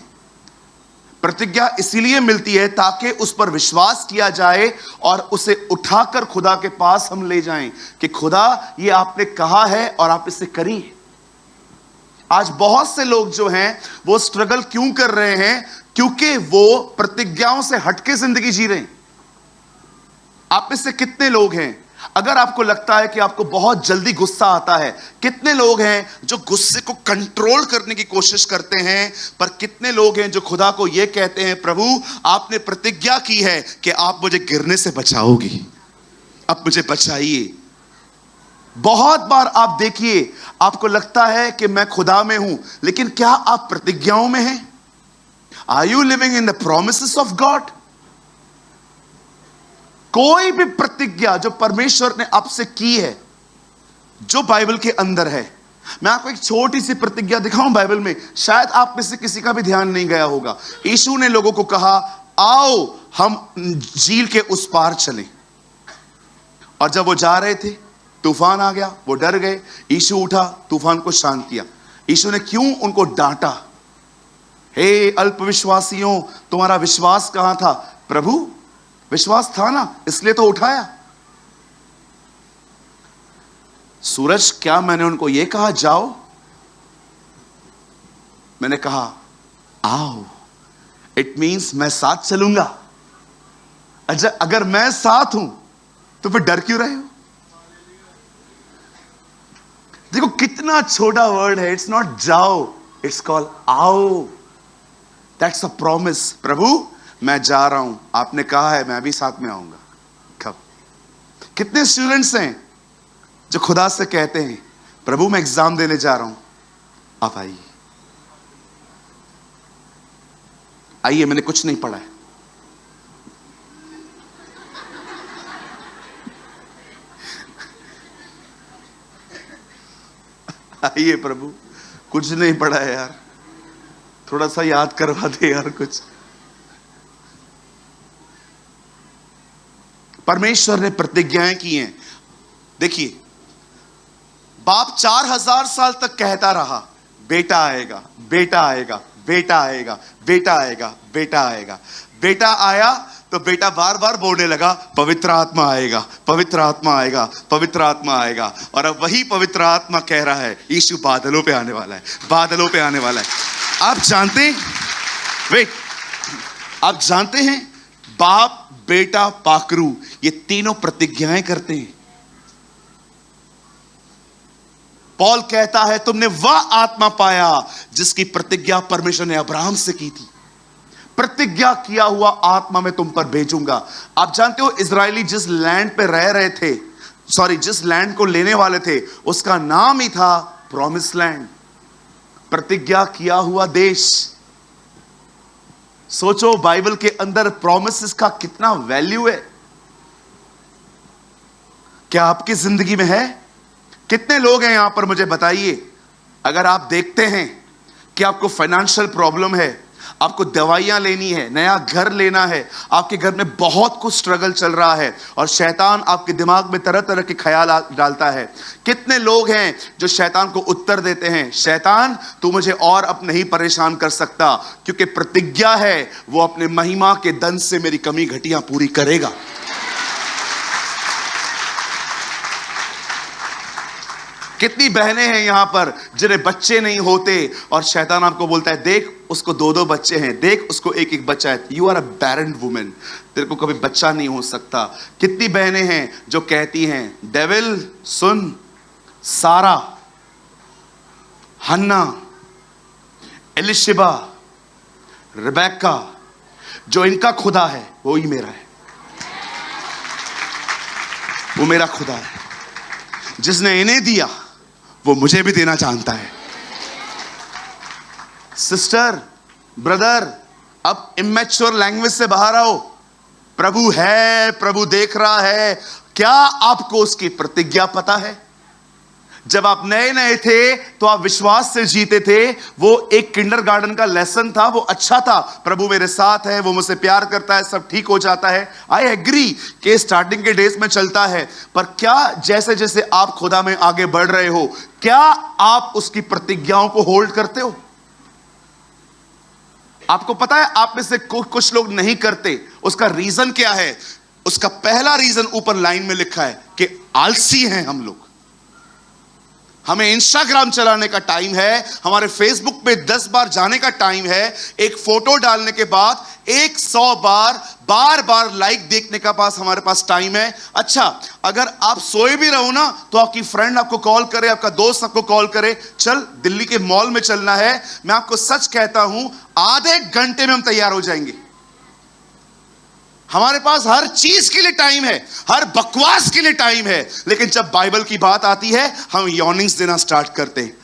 प्रतिज्ञा इसीलिए मिलती है ताकि उस पर विश्वास किया जाए और उसे उठाकर खुदा के पास हम ले जाएं कि खुदा ये आपने कहा है और आप इसे करिए। आज बहुत से लोग जो हैं वो स्ट्रगल क्यों कर रहे हैं? क्योंकि वो प्रतिज्ञाओं से हटके जिंदगी जी रहे हैं। आप में से कितने लोग हैं, अगर आपको लगता है कि आपको बहुत जल्दी गुस्सा आता है, कितने लोग हैं जो गुस्से को कंट्रोल करने की कोशिश करते हैं? पर कितने लोग हैं जो खुदा को यह कहते हैं, प्रभु आपने प्रतिज्ञा की है कि आप मुझे गिरने से बचाओगी, अब मुझे बचाइए। बहुत बार आप देखिए, आपको लगता है कि मैं खुदा में हूं, लेकिन क्या आप प्रतिज्ञाओं में हैं? Are you living in the promises of God? कोई भी प्रतिज्ञा जो परमेश्वर ने आपसे की है, जो बाइबल के अंदर है, मैं आपको एक छोटी सी प्रतिज्ञा दिखाऊं बाइबल में, शायद आप में से किसी का भी ध्यान नहीं गया होगा। यीशु ने लोगों को कहा, आओ हम झील के उस पार चलें। और जब वो जा रहे थे, तूफान आ गया, वो डर गए। यीशु उठा, तूफान को शांत किया। यीशु ने क्यों उनको डांटा? हे अल्पविश्वासियों, तुम्हारा विश्वास कहां था? प्रभु विश्वास था ना, इसलिए तो उठाया। सूरज, क्या मैंने उनको यह कहा जाओ? मैंने कहा आओ। इट मींस मैं साथ चलूंगा। अच्छा, अगर मैं साथ हूं तो फिर डर क्यों रहे हो? देखो कितना छोटा वर्ड है। इट्स नॉट जाओ, इट्स कॉल्ड आओ। That's a promise. प्रभु मैं जा रहा हूं, आपने कहा है, मैं भी साथ में आऊंगा। कब? कितने स्टूडेंट्स हैं जो खुदा से कहते हैं, प्रभु मैं एग्जाम देने जा रहा हूं, आप आइए। आइए, मैंने कुछ नहीं पढ़ा है। आइए प्रभु, कुछ नहीं पढ़ा है यार, थोड़ा सा याद करवा दे यार कुछ। परमेश्वर ने प्रतिज्ञाएं की हैं। देखिए, बाप 4000 साल तक कहता रहा, बेटा आएगा, बेटा आएगा, बेटा आएगा, बेटा आएगा, बेटा आएगा। बेटा आया तो बेटा बार बार बोलने लगा, पवित्र आत्मा आएगा, पवित्र आत्मा आएगा, पवित्र आत्मा आएगा। और अब वही पवित्र आत्मा कह रहा है, यीशु बादलों पे आने वाला है, बादलों पे आने वाला है। आप जानते हैं, वेट, आप जानते हैं, बाप, बेटा, पाकरू, ये तीनों प्रतिज्ञाएं करते हैं। पौल कहता है, तुमने वह आत्मा पाया जिसकी प्रतिज्ञा परमेश्वर ने अब्राहम से की थी। प्रतिज्ञा किया हुआ आत्मा मैं तुम पर भेजूंगा। आप जानते हो, इजरायली जिस लैंड पे रह रहे थे, जिस लैंड को लेने वाले थे, उसका नाम ही था प्रॉमिस लैंड, प्रतिज्ञा किया हुआ देश। सोचो, बाइबल के अंदर प्रॉमिसेस का कितना वैल्यू है। क्या आपकी जिंदगी में है? कितने लोग हैं यहां पर, मुझे बताइए, अगर आप देखते हैं कि आपको फाइनेंशियल प्रॉब्लम है, आपको दवाइयां लेनी है, नया घर लेना है, आपके घर में बहुत कुछ स्ट्रगल चल रहा है और शैतान आपके दिमाग में तरह तरह के ख्याल डालता है। कितने लोग हैं जो शैतान को उत्तर देते हैं, शैतान तू मुझे और अब नहीं परेशान कर सकता, क्योंकि प्रतिज्ञा है वो अपने महिमा के दंड से मेरी कमी घटियां पूरी करेगा। कितनी बहनें हैं यहां पर जिन्हें बच्चे नहीं होते और शैतान आपको बोलता है, देख उसको 2-2 बच्चे हैं, देख उसको 1-1 बच्चा है, you are a barren women, तेरे को कभी बच्चा नहीं हो सकता। कितनी बहनें हैं जो कहती हैं, डेविल सुन, सारा, हन्ना, एलिशिबा, रिबेका, जो इनका खुदा है वो ही मेरा है, वो मेरा खुदा है। जिसने इन्हें दिया वो मुझे भी देना चाहता है। सिस्टर, ब्रदर, अब इमैच्योर लैंग्वेज से बाहर आओ। प्रभु है, प्रभु देख रहा है। क्या आपको उसकी प्रतिज्ञा पता है? जब आप नए नए थे तो आप विश्वास से जीते थे। वो एक किंडरगार्टन का लेसन था, वो अच्छा था। प्रभु मेरे साथ है, वो मुझसे प्यार करता है, सब ठीक हो जाता है। आई एग्री कि स्टार्टिंग के डेज में चलता है, पर क्या जैसे जैसे आप खुदा में आगे बढ़ रहे हो, क्या आप उसकी प्रतिज्ञाओं को होल्ड करते हो? आपको पता है आप में से कुछ लोग नहीं करते। उसका रीजन क्या है? उसका पहला रीजन ऊपर लाइन में लिखा है कि आलसी हैं हम लोग। हमें इंस्टाग्राम चलाने का टाइम है, हमारे फेसबुक पे 10 बार जाने का टाइम है, एक फोटो डालने के बाद 100 बार बार लाइक देखने का हमारे पास टाइम है। अच्छा, अगर आप सोए भी रहो ना तो आपकी फ्रेंड आपको कॉल करे, आपका दोस्त आपको कॉल करे, चल दिल्ली के मॉल में चलना है, मैं आपको सच कहता हूं आधे घंटे में हम तैयार हो जाएंगे। हमारे पास हर चीज के लिए टाइम है, हर बकवास के लिए टाइम है, लेकिन जब बाइबल की बात आती है हम यॉर्निंग्स देना स्टार्ट करते हैं।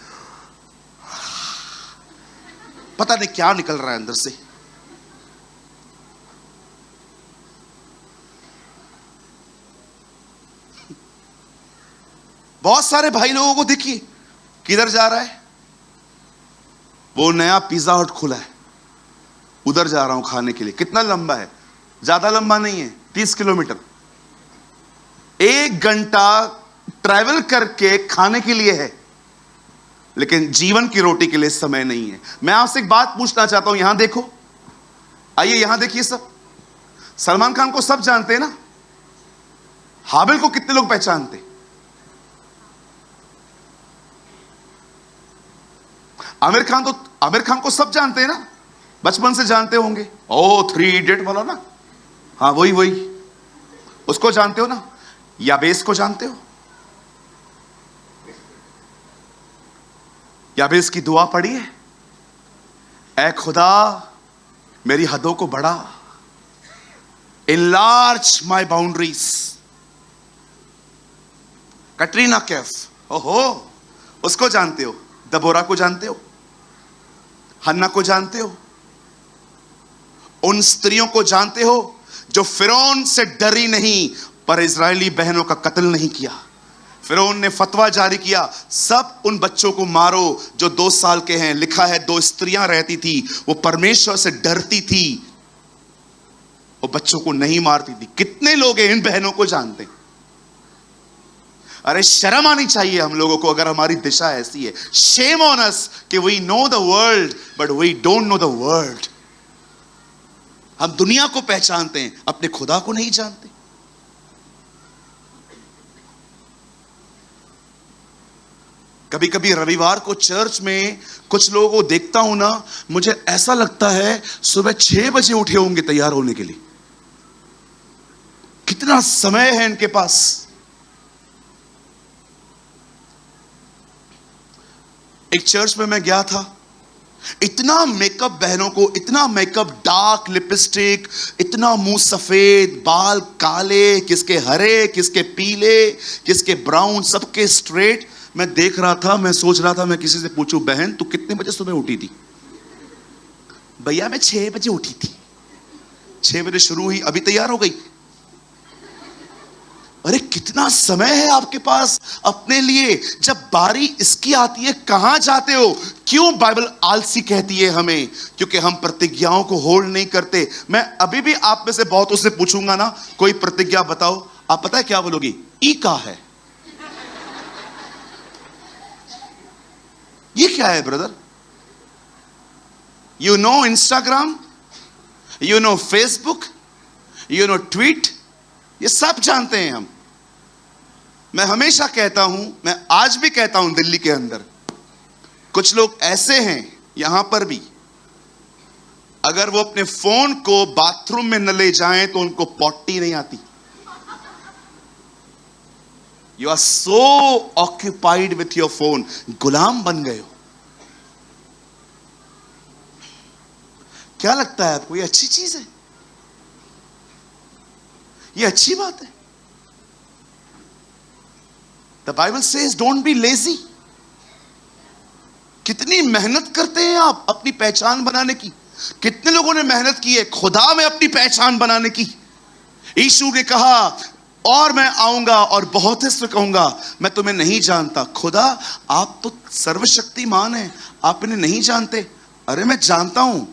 पता नहीं क्या निकल रहा है अंदर से। बहुत सारे भाई लोगों को देखिए किधर जा रहा है, वो नया पिज्जा हट खुला है, उधर जा रहा हूं खाने के लिए। कितना लंबा है? ज्यादा लंबा नहीं है, 30 किलोमीटर। 1 घंटा ट्रैवल करके खाने के लिए है, लेकिन जीवन की रोटी के लिए समय नहीं है। मैं आपसे एक बात पूछना चाहता हूं, यहां देखो, आइए यहां देखिए। सब सलमान खान को सब जानते हैं ना? हाबिल को कितने लोग पहचानते? आमिर खान को सब जानते हैं ना? बचपन से जानते होंगे। ओ 3 इडियट वाला ना, हाँ वही उसको जानते हो ना? याबेस को जानते हो? याबेस की दुआ पढ़ी है, ऐ खुदा मेरी हदों को बढ़ा, enlarge my boundaries। Katrina Kaif, ओहो उसको जानते हो? दबोरा को जानते हो? हन्ना को जानते हो? उन स्त्रियों को जानते हो जो फिरौन से डरी नहीं पर इजरायली बहनों का कत्ल नहीं किया? फिरौन ने फतवा जारी किया, सब उन बच्चों को मारो जो 2 साल के हैं। लिखा है 2 स्त्रियां रहती थी, वो परमेश्वर से डरती थी, वो बच्चों को नहीं मारती थी। कितने लोग इन बहनों को जानते हैं? अरे शर्म आनी चाहिए हम लोगों को अगर हमारी दिशा ऐसी है। शेम ऑन अस कि we know the world but we don't know the world. हम दुनिया को पहचानते हैं, अपने खुदा को नहीं जानते। कभी कभी रविवार को चर्च में कुछ लोगों को देखता हूं ना, मुझे ऐसा लगता है सुबह 6 बजे उठे होंगे तैयार होने के लिए। कितना समय है इनके पास। एक चर्च में मैं गया था, इतना मेकअप बहनों को, इतना मेकअप, डार्क लिपस्टिक, इतना मुंह सफेद, बाल काले, किसके हरे, किसके पीले, किसके ब्राउन, सबके स्ट्रेट। मैं देख रहा था, मैं सोच रहा था मैं किसी से पूछूं, बहन तू कितने बजे सुबह उठी थी? भैया मैं 6 बजे उठी थी। 6 बजे शुरू हुई, अभी तैयार हो गई। अरे कितना समय है आपके पास अपने लिए। जब बारी इसकी आती है कहां जाते हो? क्यों बाइबल आलसी कहती है हमें? क्योंकि हम प्रतिज्ञाओं को होल्ड नहीं करते। मैं अभी भी आप में से बहुतों से पूछूंगा ना, कोई प्रतिज्ञा बताओ, आप पता है क्या बोलोगी? ई का है। ये क्या है brother? You know Instagram, you know Facebook, you know tweet, ये सब जानते हैं हम। मैं हमेशा कहता हूं, मैं आज भी कहता हूं, दिल्ली के अंदर कुछ लोग ऐसे हैं, यहां पर भी, अगर वो अपने फोन को बाथरूम में न ले जाएं तो उनको पॉटी नहीं आती। You are so occupied with your phone, गुलाम बन गए हो। क्या लगता है आपको ये अच्छी चीज है? ये अच्छी बात है? The Bible says don't be lazy। कितनी मेहनत करते हैं आप अपनी पहचान बनाने की। कितने लोगों ने मेहनत की है खुदा में अपनी पहचान बनाने की। यीशु ने कहा और मैं आऊंगा और बहुत से कहूंगा मैं तुम्हें नहीं जानता। खुदा आप तो सर्वशक्तिमान हैं, आप इन्हें नहीं जानते। अरे मैं जानता हूं,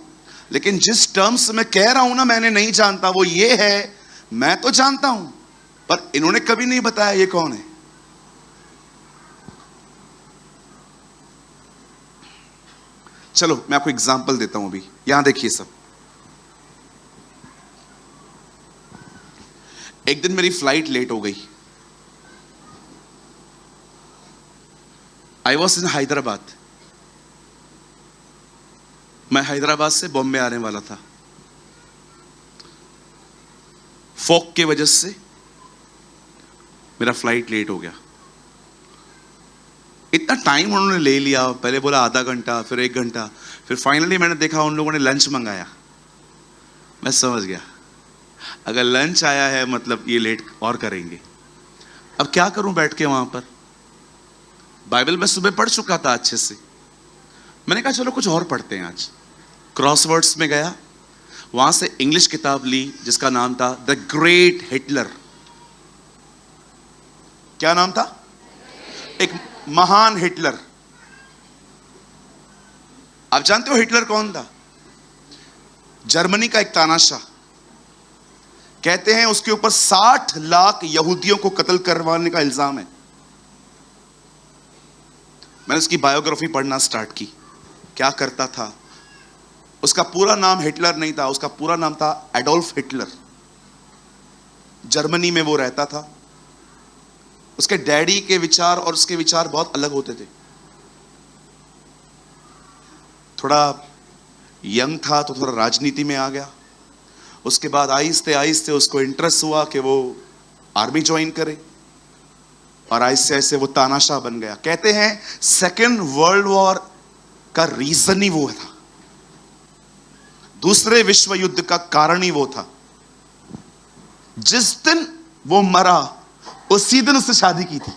लेकिन जिस टर्म्स में कह रहा हूं ना मैंने नहीं जानता, वो ये है मैं तो जानता हूं, पर इन्होंने कभी नहीं बताया ये कौन है। चलो मैं आपको एग्जांपल देता हूं। अभी यहां देखिए सब, एक दिन मेरी फ्लाइट लेट हो गई। I was in Hyderabad. मैं हैदराबाद से बॉम्बे आने वाला था। फॉग की वजह से मेरा फ्लाइट लेट हो गया। इतना टाइम उन्होंने ले लिया, पहले बोला आधा घंटा, फिर 1 घंटा, फिर फाइनली मैंने देखा उन लोगों ने लंच मंगाया। मैं समझ गया अगर लंच आया है मतलब ये लेट और करेंगे। अब क्या करूं बैठ के वहां पर। बाइबल में सुबह पढ़ चुका था अच्छे से। मैंने कहा चलो कुछ और पढ़ते हैं आज। क्रॉसवर्ड्स में गया, वहां से इंग्लिश किताब ली जिसका नाम था द ग्रेट हिटलर। क्या नाम था? एक महान हिटलर। आप जानते हो हिटलर कौन था? जर्मनी का एक तानाशाह। कहते हैं उसके ऊपर 60 लाख यहूदियों को कत्ल करवाने का इल्जाम है। मैंने उसकी बायोग्राफी पढ़ना स्टार्ट की, क्या करता था। उसका पूरा नाम हिटलर नहीं था, उसका पूरा नाम था एडोल्फ हिटलर। जर्मनी में वो रहता था। उसके डैडी के विचार और उसके विचार बहुत अलग होते थे। थोड़ा यंग था तो थोड़ा राजनीति में आ गया। उसके बाद आहिस्ते आहिस्ते उसको इंटरेस्ट हुआ कि वो आर्मी ज्वाइन करे, और आहिस्ते आहिस्ते वो तानाशाह बन गया। कहते हैं सेकेंड वर्ल्ड वॉर का रीजन ही वो था, दूसरे विश्व युद्ध का कारण ही वो था। जिस दिन वो मरा उसी दिन उससे शादी की थी।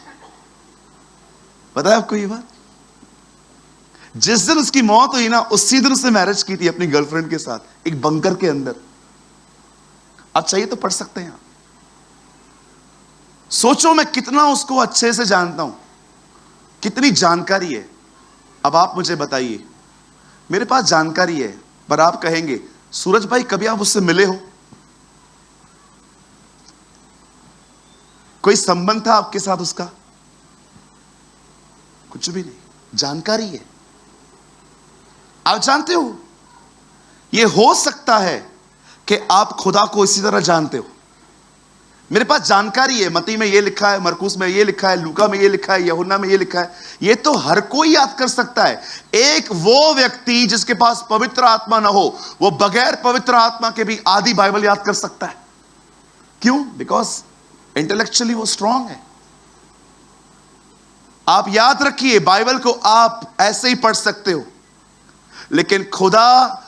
पता है आपको ये बात? जिस दिन उसकी मौत हुई ना उसी दिन उसने मैरिज की थी अपनी गर्लफ्रेंड के साथ, एक बंकर के अंदर। आप चाहिए तो पढ़ सकते हैं। सोचो मैं कितना उसको अच्छे से जानता हूं, कितनी जानकारी है। अब आप मुझे बताइए, मेरे पास जानकारी है पर आप कहेंगे सूरज भाई कभी आप उससे मिले हो? कोई संबंध था आपके साथ उसका? कुछ भी नहीं, जानकारी है। आप जानते हो ये हो सकता है कि आप खुदा को इसी तरह जानते हो। मेरे पास जानकारी है, मत्ती में ये लिखा है, मरकुस में ये लिखा है, लूका में ये लिखा है, यूहन्ना में ये लिखा है। ये तो हर कोई याद कर सकता है। एक वो व्यक्ति जिसके पास पवित्र आत्मा ना हो, वो बगैर पवित्र आत्मा के भी आधी बाइबल याद कर सकता है। क्यों? बिकॉज इंटेलेक्चुअली वो स्ट्रांग है। आप याद रखिए, बाइबल को आप ऐसे ही पढ़ सकते हो, लेकिन खुदा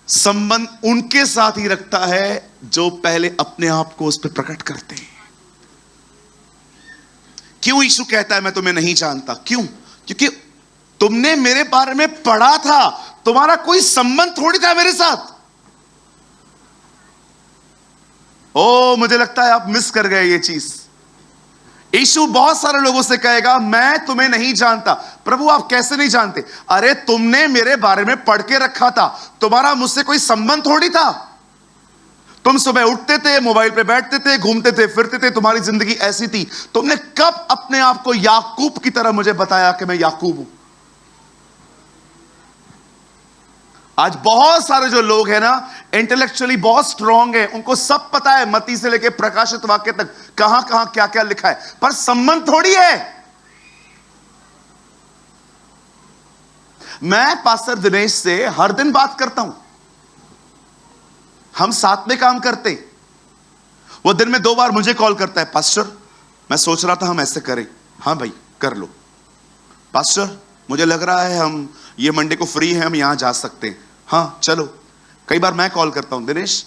संबंध उनके साथ ही रखता है जो पहले अपने आप को उस पर प्रकट करते हैं। क्यों यीशु कहता है मैं तुम्हें नहीं जानता? क्यों? क्योंकि तुमने मेरे बारे में पढ़ा था, तुम्हारा कोई संबंध थोड़ी था मेरे साथ। ओ, मुझे लगता है आप मिस कर गए ये चीज। यीशु बहुत सारे लोगों से कहेगा मैं तुम्हें नहीं जानता। प्रभु आप कैसे नहीं जानते? अरे तुमने मेरे बारे में पढ़ के रखा था, तुम्हारा मुझसे कोई संबंध थोड़ी था। तुम सुबह उठते थे, मोबाइल पे बैठते थे, घूमते थे, फिरते थे, तुम्हारी जिंदगी ऐसी थी। तुमने कब अपने आप को याकूब की तरह मुझे बताया कि मैं याकूब हूं? आज बहुत सारे जो लोग हैं ना, इंटेलेक्चुअली बहुत स्ट्रांग है, उनको सब पता है मत्ती से लेकर प्रकाशित वाक्य तक कहां कहां क्या क्या लिखा है, पर संबंध थोड़ी है। मैं पास्टर दिनेश से हर दिन बात करता हूं, हम साथ में काम करते। वो दिन में 2 बार मुझे कॉल करता है, पास्टर मैं सोच रहा था हम ऐसे करें। हाँ भाई कर लो। पास्टर मुझे लग रहा है हम ये मंडे को फ्री है, हम यहां जा सकते हैं। हाँ चलो। कई बार मैं कॉल करता हूं, दिनेश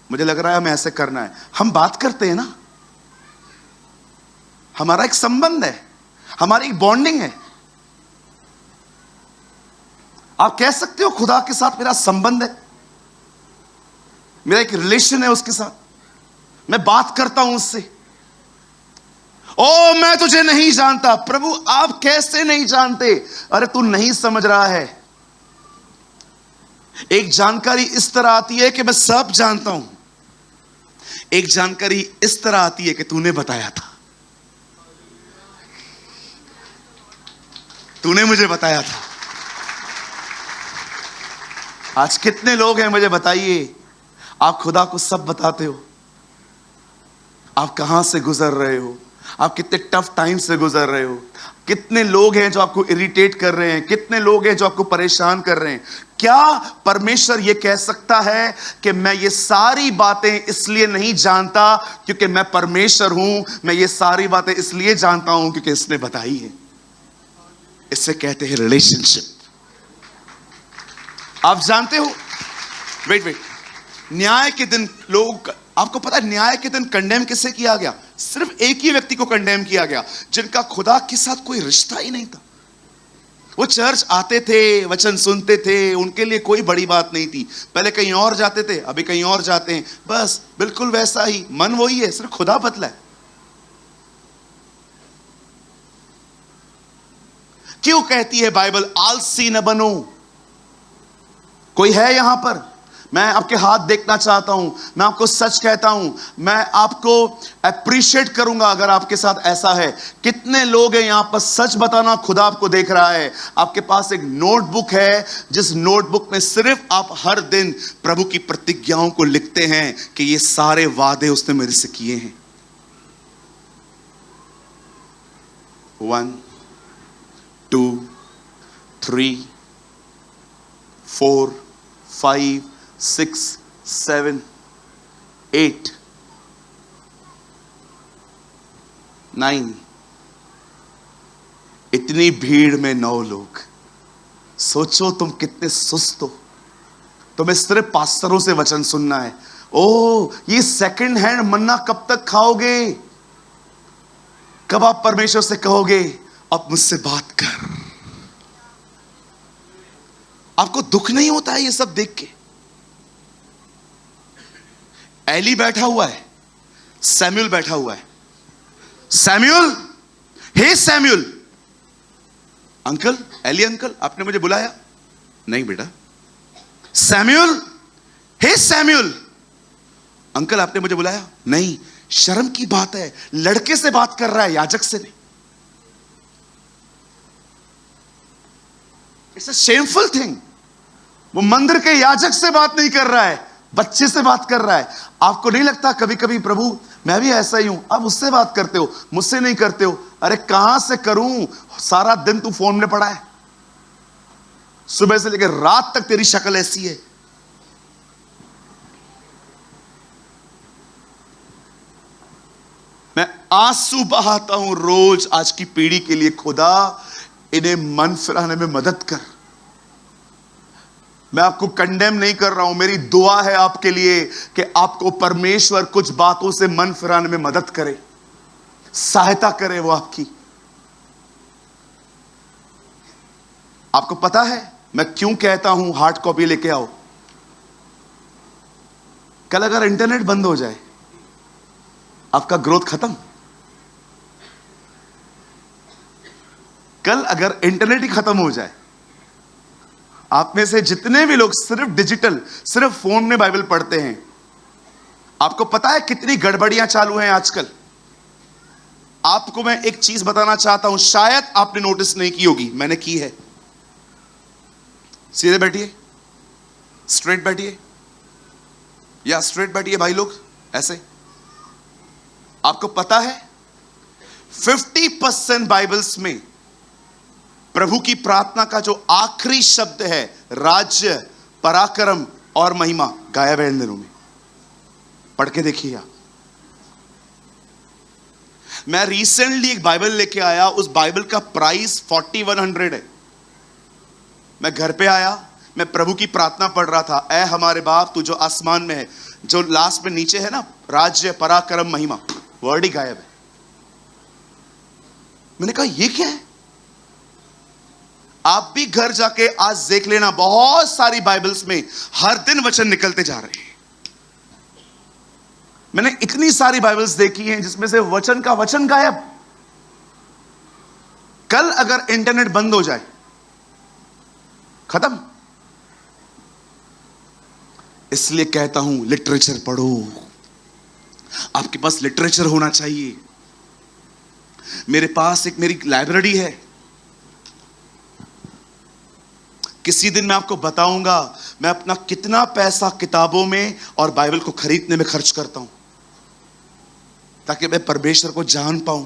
मुझे लग रहा है हमें ऐसे करना है। हम बात करते हैं ना, हमारा एक संबंध है, हमारी एक बॉन्डिंग है। आप कह सकते हो खुदा के साथ मेरा संबंध है, मेरा एक रिलेशन है उसके साथ, मैं बात करता हूं उससे। ओ मैं तुझे नहीं जानता। प्रभु आप कैसे नहीं जानते? अरे तू नहीं समझ रहा है। एक जानकारी इस तरह आती है कि मैं सब जानता हूं, एक जानकारी इस तरह आती है कि तूने बताया था, तूने मुझे बताया था। आज कितने लोग हैं मुझे बताइए, आप खुदा को सब बताते हो, आप कहां से गुजर रहे हो, आप कितने टफ टाइम से गुजर रहे हो, कितने लोग हैं जो आपको इरिटेट कर रहे हैं, कितने लोग हैं जो आपको परेशान कर रहे हैं। क्या परमेश्वर यह कह सकता है कि मैं ये सारी बातें इसलिए नहीं जानता क्योंकि मैं परमेश्वर हूं, मैं ये सारी बातें इसलिए जानता हूं क्योंकि इसने बताई है? इसे कहते हैं रिलेशनशिप। आप जानते हो, वेट, न्याय के दिन लोग, आपको पता है न्याय के दिन कंडेम किसे किया गया? सिर्फ एक ही व्यक्ति को कंडेम किया गया, जिनका खुदा के साथ कोई रिश्ता ही नहीं था। वो चर्च आते थे, वचन सुनते थे, उनके लिए कोई बड़ी बात नहीं थी। पहले कहीं और जाते थे, अभी कहीं और जाते हैं, बस बिल्कुल वैसा ही, मन वही है, सिर्फ खुदा बदला है। क्यों कहती है बाइबल आलसी न बनो? कोई है यहां पर? मैं आपके हाथ देखना चाहता हूं, मैं आपको सच कहता हूं, मैं आपको अप्रिशिएट करूंगा अगर आपके साथ ऐसा है। कितने लोग हैं यहां पर? सच बताना, खुदा आपको देख रहा है। आपके पास एक नोटबुक है, जिस नोटबुक में सिर्फ आप हर दिन प्रभु की प्रतिज्ञाओं को लिखते हैं कि ये सारे वादे उसने मेरे से किए हैं। 1 2 3 4 5 6 7 8 9, इतनी भीड़ में 9 लोग। सोचो तुम कितने सुस्त हो। तुम्हें सिर्फ पास्टरों से वचन सुनना है। ओ ये सेकंड हैंड मन्ना कब तक खाओगे? कब आप परमेश्वर से कहोगे अब मुझसे बात कर? आपको दुख नहीं होता है ये सब देख के? एली बैठा हुआ है, सैमुअल बैठा हुआ है। सैमुअल, हे सैमुअल। अंकल, एली अंकल आपने मुझे बुलाया? नहीं बेटा। सैमुअल, हे सैमुअल। अंकल आपने मुझे बुलाया? नहीं। शर्म की बात है, लड़के से बात कर रहा है, याजक से नहीं। It's a shameful thing. वो मंदिर के याजक से बात नहीं कर रहा है, बच्चे से बात कर रहा है। आपको नहीं लगता कभी कभी प्रभु मैं भी ऐसा ही हूं, अब उससे बात करते हो, मुझसे नहीं करते हो? अरे कहां से करूं, सारा दिन तू फोन में पड़ा है, सुबह से लेकर रात तक तेरी शक्ल ऐसी है। मैं आंसू बहाता हूं रोज आज की पीढ़ी के लिए। खुदा इन्हें मन फिराने में मदद कर। मैं आपको कंडेम नहीं कर रहा हूं, मेरी दुआ है आपके लिए कि आपको परमेश्वर कुछ बातों से मन फिराने में मदद करे, सहायता करे वो आपकी। आपको पता है मैं क्यों कहता हूं हार्ड कॉपी लेके आओ? कल अगर इंटरनेट बंद हो जाए, आपका ग्रोथ खत्म। कल अगर इंटरनेट ही खत्म हो जाए, आप में से जितने भी लोग सिर्फ डिजिटल, सिर्फ फोन में बाइबल पढ़ते हैं, आपको पता है कितनी गड़बड़ियां चालू हैं आजकल? आपको मैं एक चीज बताना चाहता हूं, शायद आपने नोटिस नहीं की होगी, मैंने की है। सीधे बैठिए, स्ट्रेट बैठिए, या स्ट्रेट बैठिए भाई लोग, ऐसे। आपको पता है 50% बाइबल्स में प्रभु की प्रार्थना का जो आखिरी शब्द है, राज्य, पराक्रम और महिमा, गायब है इन दिनों में। पढ़ के देखिए आप। मैं रिसेंटली एक बाइबल लेके आया, उस बाइबल का प्राइस 4100 है। मैं घर पे आया, मैं प्रभु की प्रार्थना पढ़ रहा था, ऐ हमारे बाप तू जो आसमान में है, जो लास्ट में नीचे है ना, राज्य, पराक्रम, महिमा, वर्ड ही गायब है। मैंने कहा ये क्या है? आप भी घर जाके आज देख लेना, बहुत सारी बाइबल्स में हर दिन वचन निकलते जा रहे हैं। मैंने इतनी सारी बाइबल्स देखी हैं जिसमें से वचन का वचन गायब। कल अगर इंटरनेट बंद हो जाए, खत्म। इसलिए कहता हूं लिटरेचर पढ़ो, आपके पास लिटरेचर होना चाहिए। मेरे पास एक मेरी लाइब्रेरी है। किसी दिन मैं आपको बताऊंगा मैं अपना कितना पैसा किताबों में और बाइबल को खरीदने में खर्च करता हूं, ताकि मैं परमेश्वर को जान पाऊं।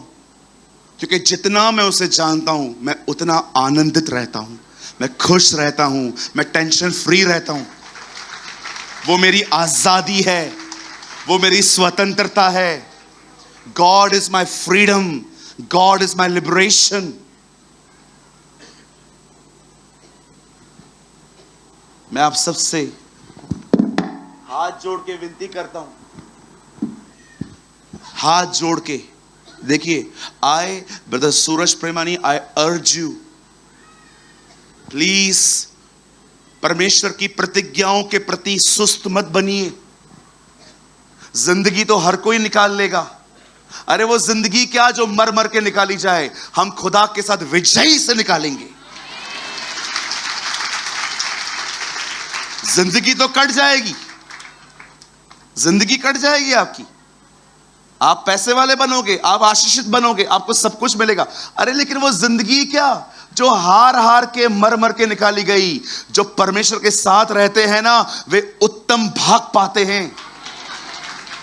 क्योंकि जितना मैं उसे जानता हूं मैं उतना आनंदित रहता हूं, मैं खुश रहता हूं, मैं टेंशन फ्री रहता हूं। वो मेरी आजादी है, वो मेरी स्वतंत्रता है। God is my freedom, God is my liberation. मैं आप सबसे हाथ जोड़ के विनती करता हूं, हाथ जोड़ के देखिए। आई brother Suraj प्रेमानी, I urge you, please परमेश्वर की प्रतिज्ञाओं के प्रति सुस्त मत बनिए। जिंदगी तो हर कोई निकाल लेगा। अरे वो जिंदगी क्या जो मर मर के निकाली जाए, हम खुदा के साथ विजयी से निकालेंगे। जिंदगी तो कट जाएगी, जिंदगी कट जाएगी आपकी। आप पैसे वाले बनोगे, आप आशीषित बनोगे, आपको सब कुछ मिलेगा। अरे लेकिन वो जिंदगी क्या जो हार हार के मर मर के निकाली गई। जो परमेश्वर के साथ रहते हैं ना, वे उत्तम भाग पाते हैं।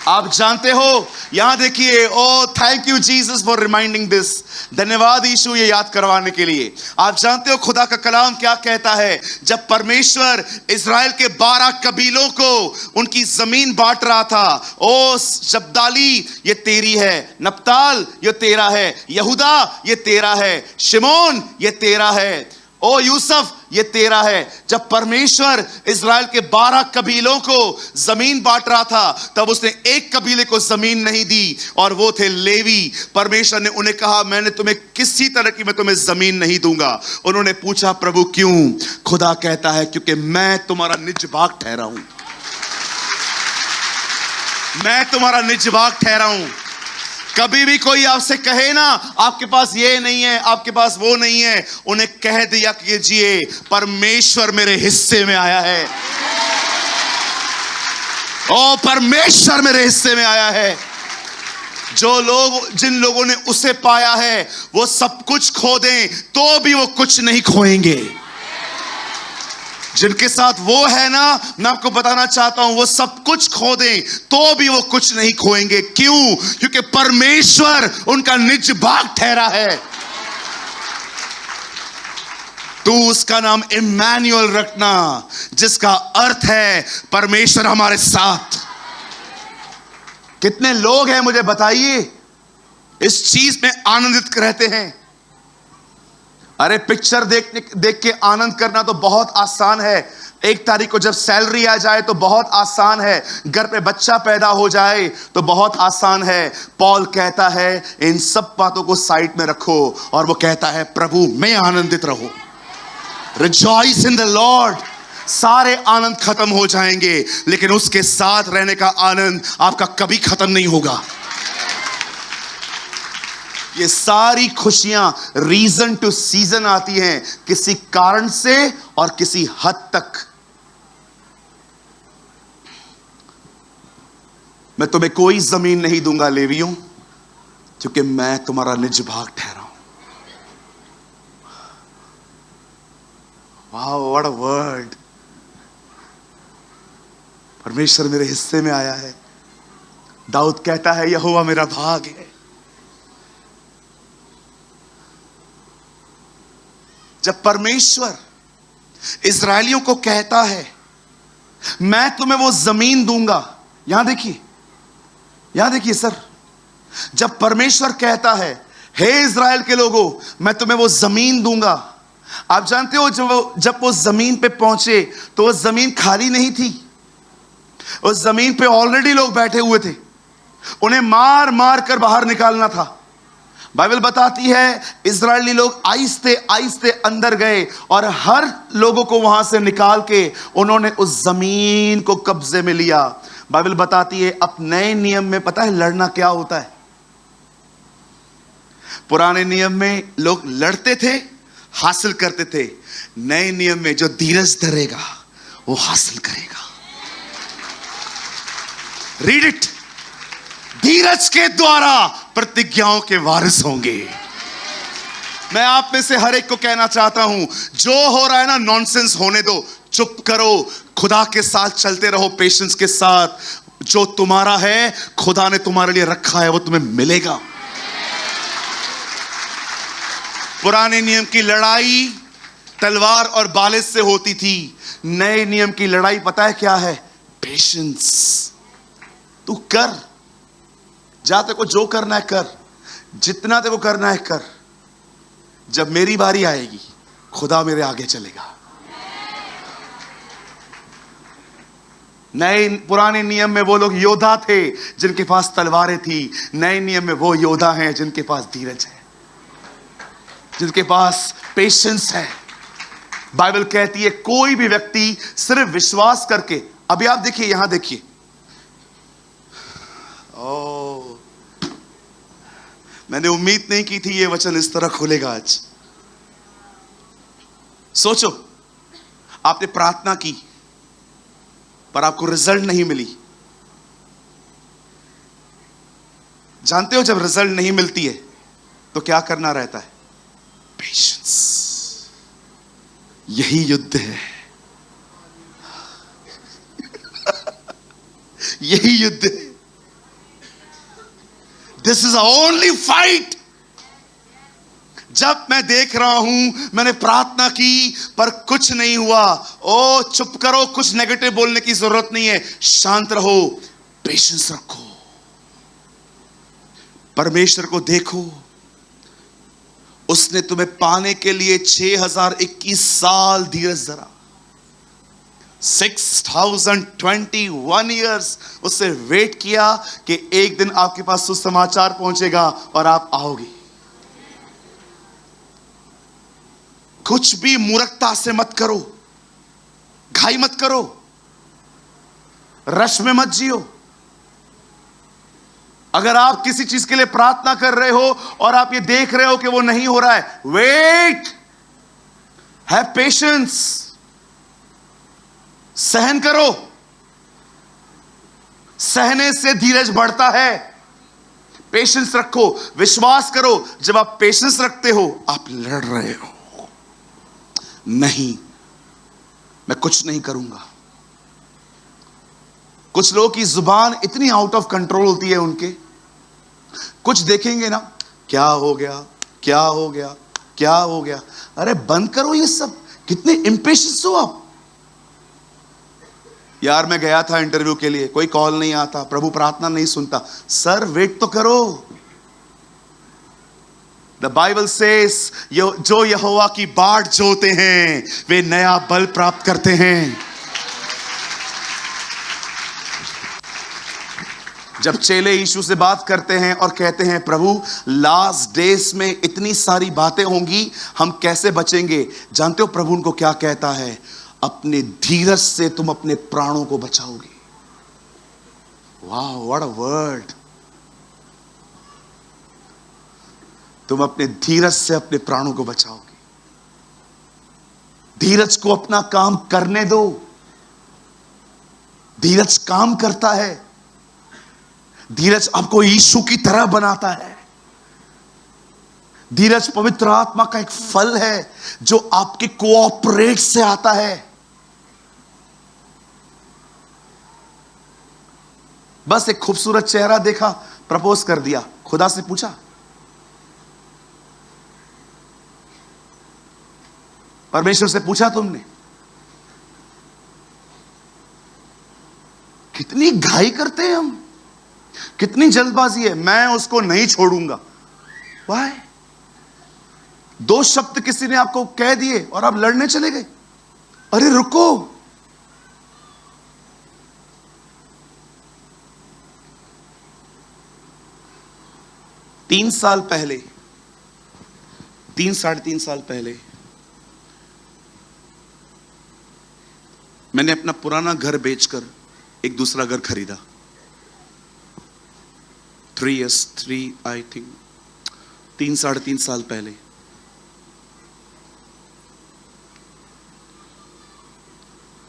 आप जानते हो, यहां देखिए। Oh thank you Jesus for reminding this. धन्यवाद यीशु ये याद करवाने के लिए। आप जानते हो खुदा का कलाम क्या कहता है? जब परमेश्वर इज़राइल के 12 कबीलों को उनकी जमीन बांट रहा था, ओ शब्दाली ये तेरी है, नप्ताल ये तेरा है, यहूदा ये तेरा है, शिमोन ये तेरा है, ओ यूसुफ ये तेरा है। जब परमेश्वर इज़राइल के 12 कबीलों को जमीन बांट रहा था, तब उसने एक कबीले को जमीन नहीं दी, और वो थे लेवी। परमेश्वर ने उन्हें कहा, मैंने तुम्हें किसी तरह की मैं तुम्हें जमीन नहीं दूंगा। उन्होंने पूछा, प्रभु क्यों? खुदा कहता है, क्योंकि मैं तुम्हारा निज भाग ठहरा हूं। मैं तुम्हारा निज भाग ठहरा हूं। कभी भी कोई आपसे कहे ना आपके पास ये नहीं है, आपके पास वो नहीं है, उन्हें कह दिया कीजिए, परमेश्वर मेरे हिस्से में आया है। ओ परमेश्वर मेरे हिस्से में आया है। जिन लोगों ने उसे पाया है वो सब कुछ खो दें तो भी वो कुछ नहीं खोएंगे। जिनके साथ वो है ना, मैं आपको बताना चाहता हूं, वो सब कुछ खो दें तो भी वो कुछ नहीं खोएंगे। क्यों? क्योंकि परमेश्वर उनका निज भाग ठहरा है। तू उसका नाम इम्मानुएल रखना, जिसका अर्थ है परमेश्वर हमारे साथ। कितने लोग हैं मुझे बताइए इस चीज में आनंदित रहते हैं? अरे पिक्चर देख के आनंद करना तो बहुत आसान है। 1 तारीख को जब सैलरी आ जाए तो बहुत आसान है। घर पे बच्चा पैदा हो जाए तो बहुत आसान है। पॉल कहता है इन सब बातों को साइड में रखो, और वो कहता है प्रभु में आनंदित रहो। Rejoice in the Lord. सारे आनंद खत्म हो जाएंगे, लेकिन उसके साथ रहने का आनंद आपका कभी खत्म नहीं होगा। ये सारी खुशियां रीजन टू सीजन आती हैं, किसी कारण से और किसी हद तक। मैं तुम्हें कोई जमीन नहीं दूंगा लेवियों, क्योंकि मैं तुम्हारा निज भाग ठहरा हूं। Wow, what a word. परमेश्वर मेरे हिस्से में आया है। दाऊद कहता है यहोवा मेरा भाग है। जब परमेश्वर इस्राएलियों को कहता है मैं तुम्हें वो जमीन दूंगा, यहां देखिए सर, जब परमेश्वर कहता है हे इस्राएल के लोगों मैं तुम्हें वो जमीन दूंगा, आप जानते हो जब वो जमीन पे पहुंचे तो वो जमीन खाली नहीं थी। उस जमीन पे ऑलरेडी लोग बैठे हुए थे, उन्हें मार मार कर बाहर निकालना था। बाइबल बताती है इजरायली लोग आहिस्ते आहिस्ते अंदर गए और हर लोगों को वहां से निकाल के उन्होंने उस जमीन को कब्जे में लिया। बाइबल बताती है अब नए नियम में पता है लड़ना क्या होता है? पुराने नियम में लोग लड़ते थे, हासिल करते थे। नए नियम में जो धीरज धरेगा वो हासिल करेगा। Read it. धीरज के द्वारा प्रतिज्ञाओं के वारिस होंगे। मैं आप में से हर एक को कहना चाहता हूं, जो हो रहा है ना, नॉनसेंस होने दो, चुप करो, खुदा के साथ चलते रहो, पेशेंस के साथ। जो तुम्हारा है, खुदा ने तुम्हारे लिए रखा है, वो तुम्हें मिलेगा। पुराने नियम की लड़ाई तलवार और बालिश से होती थी। नए नियम की लड़ाई पता है क्या है? पेशेंस। तू कर, जाते को जो करना है कर, जितना तेरे को करना है कर। जब मेरी बारी आएगी, खुदा मेरे आगे चलेगा। पुराने नियम में वो लोग योद्धा थे जिनके पास तलवारें थी। नए नियम में वो योद्धा हैं जिनके पास धीरज है, जिनके पास पेशेंस है। बाइबल कहती है कोई भी व्यक्ति सिर्फ विश्वास करके, अभी आप देखिए, यहां देखिए, मैंने उम्मीद नहीं की थी ये वचन इस तरह खुलेगा आज। सोचो, आपने प्रार्थना की पर आपको रिजल्ट नहीं मिली। जानते हो जब रिजल्ट नहीं मिलती है तो क्या करना रहता है? पेशेंस। यही युद्ध है। यही युद्ध है। This is only fight. जब मैं देख रहा हूं, मैंने प्रार्थना की पर कुछ नहीं हुआ, ओ चुप करो, कुछ नेगेटिव बोलने की जरूरत नहीं है, शांत रहो, पेशेंस रखो, परमेश्वर को देखो। उसने तुम्हें पाने के लिए 6021 साल धीरज धरा। 6021 ईयर्स उससे वेट किया कि एक दिन आपके पास सुसमाचार पहुंचेगा और आप आओगे। कुछ भी मूर्खता से मत करो, घाई मत करो, रश में मत जियो। अगर आप किसी चीज के लिए प्रार्थना कर रहे हो और आप ये देख रहे हो कि वो नहीं हो रहा है, वेट, हैव पेशेंस, सहन करो। सहने से धीरज बढ़ता है। पेशेंस रखो, विश्वास करो। जब आप पेशेंस रखते हो, आप लड़ रहे हो। नहीं, मैं कुछ नहीं करूंगा। कुछ लोगों की जुबान इतनी आउट ऑफ कंट्रोल होती है उनके, कुछ देखेंगे ना, क्या हो गया, क्या हो गया, क्या हो गया। अरे बंद करो ये सब, कितने इंपेशेंस हो आप। यार मैं गया था इंटरव्यू के लिए, कोई कॉल नहीं आता, प्रभु प्रार्थना नहीं सुनता। सर वेट तो करो। द बाइबल सेज जो यहोवा की बाट जोते हैं वे नया बल प्राप्त करते हैं। जब चेले यीशु से बात करते हैं और कहते हैं प्रभु लास्ट डेज में इतनी सारी बातें होंगी, हम कैसे बचेंगे? जानते हो प्रभु उनको क्या कहता है? अपने धीरज से तुम अपने प्राणों को बचाओगे। वाह, व्हाट अ वर्ड। तुम अपने धीरज से अपने प्राणों को बचाओगे। धीरज को अपना काम करने दो। धीरज काम करता है। धीरज आपको यीशु की तरह बनाता है। धीरज पवित्र आत्मा का एक फल है जो आपके कोऑपरेट से आता है। बस एक खूबसूरत चेहरा देखा, प्रपोज कर दिया, खुदा से पूछा, परमेश्वर से पूछा तुमने? कितनी घाई करते हैं हम, कितनी जल्दबाजी है। मैं उसको नहीं छोड़ूंगा। वाह, 2 शब्द किसी ने आपको कह दिए और आप लड़ने चले गए। अरे रुको, तीन साढ़े 3 साल पहले मैंने अपना पुराना घर बेचकर एक दूसरा घर खरीदा। 3 years, 3 I think 3-3.5 साल पहले।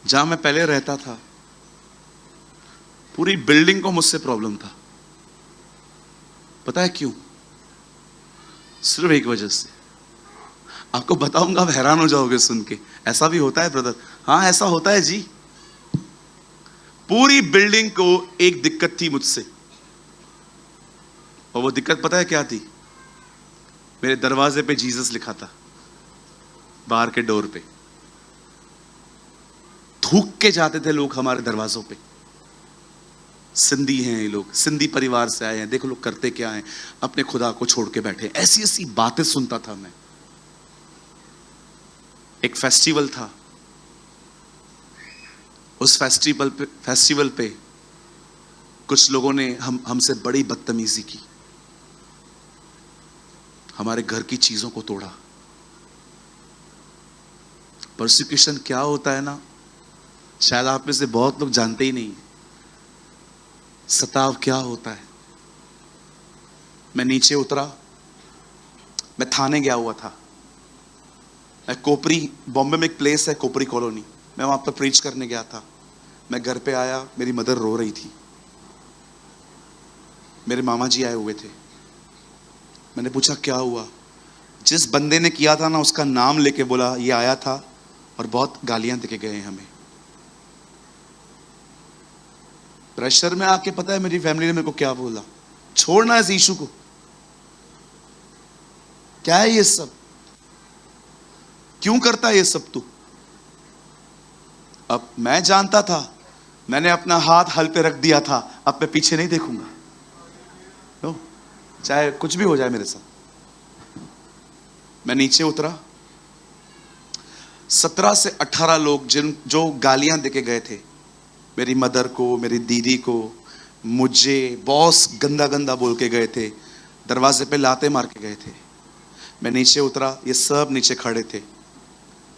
जहां मैं पहले रहता था, पूरी बिल्डिंग को मुझसे प्रॉब्लम था। पता है क्यों? सिर्फ एक वजह से। आपको बताऊंगा, आप हैरान हो जाओगे सुन के। ऐसा भी होता है ब्रदर? हाँ, ऐसा होता है जी। पूरी बिल्डिंग को एक दिक्कत थी मुझसे, और वो दिक्कत पता है क्या थी? मेरे दरवाजे पे जीसस लिखा था, बाहर के डोर पे। थूक के जाते थे लोग हमारे दरवाजों पे। सिंधी हैं ये लोग, सिंधी परिवार से आए हैं, देखो लोग करते क्या हैं, अपने खुदा को छोड़ के बैठे। ऐसी ऐसी बातें सुनता था मैं। एक फेस्टिवल था, उस फेस्टिवल पे कुछ लोगों ने हमसे बड़ी बदतमीजी की, हमारे घर की चीजों को तोड़ा। परसिक्यूशन क्या होता है ना, शायद आप में से बहुत लोग जानते ही नहीं। सताव क्या होता है। मैं नीचे उतरा, मैं थाने गया हुआ था। मैं कोपरी, बॉम्बे में एक प्लेस है कोपरी कॉलोनी, मैं वहां पर प्रीच करने गया था। मैं घर पे आया, मेरी मदर रो रही थी, मेरे मामा जी आए हुए थे। मैंने पूछा क्या हुआ? जिस बंदे ने किया था ना, उसका नाम लेके बोला ये आया था और बहुत गालियां देके गए हमें। प्रेशर में आके पता है मेरी फैमिली ने मेरे को क्या बोला? छोड़ना इस यीशु को, क्या है ये सब, क्यों करता है ये सब तू? अब मैं जानता था, मैंने अपना हाथ हल पे रख दिया था, अब मैं पीछे नहीं देखूंगा, तो चाहे कुछ भी हो जाए मेरे साथ। मैं नीचे उतरा, 17 से 18 लोग जो गालियां देके गए थे, मेरी मदर को, मेरी दीदी को, मुझे बॉस गंदा गंदा बोल के गए थे, दरवाजे पे लाते मार के गए थे। मैं नीचे उतरा, ये सब नीचे खड़े थे।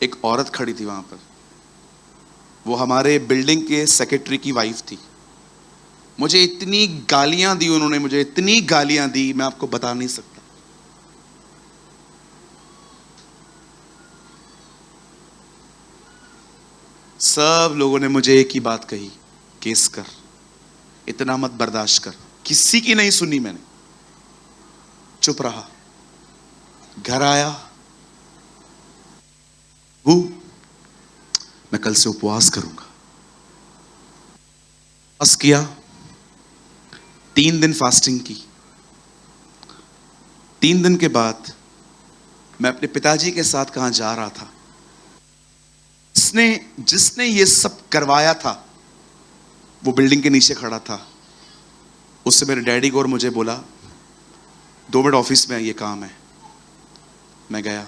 एक औरत खड़ी थी वहां पर, वो हमारे बिल्डिंग के सेक्रेटरी की वाइफ थी। मुझे इतनी गालियां दी उन्होंने, मुझे इतनी गालियां दी, मैं आपको बता नहीं सकता। सब लोगों ने मुझे एक ही बात कही, केस कर, इतना मत बर्दाश्त कर। किसी की नहीं सुनी मैंने, चुप रहा। घर आया, वो मैं कल से उपवास करूंगा। उपवास किया, 3 दिन फास्टिंग की। 3 दिन के बाद मैं अपने पिताजी के साथ कहां जा रहा था। जिसने ये सब करवाया था, वो बिल्डिंग के नीचे खड़ा था। उससे मेरे डैडी को और मुझे बोला, 2 मिनट ऑफिस में, ये काम है। मैं गया,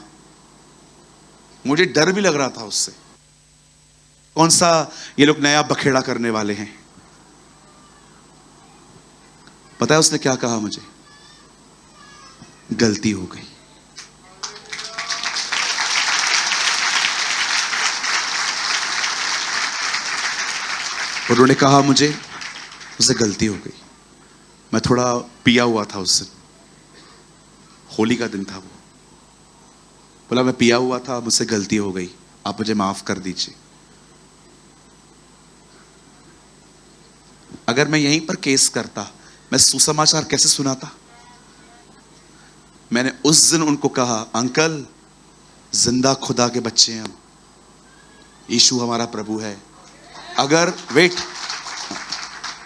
मुझे डर भी लग रहा था उससे, कौन सा ये लोग नया बखेड़ा करने वाले हैं। पता है उसने क्या कहा मुझे? गलती हो गई। उन्होंने कहा मुझसे गलती हो गई। मैं थोड़ा पिया हुआ था उस दिन, होली का दिन था वो। बोला मैं पिया हुआ था, मुझसे गलती हो गई, आप मुझे माफ कर दीजिए। अगर मैं यहीं पर केस करता, मैं सुसमाचार कैसे सुनाता? मैंने उस दिन उनको कहा, अंकल जिंदा खुदा के बच्चे हैं हम, यीशु हमारा प्रभु है। अगर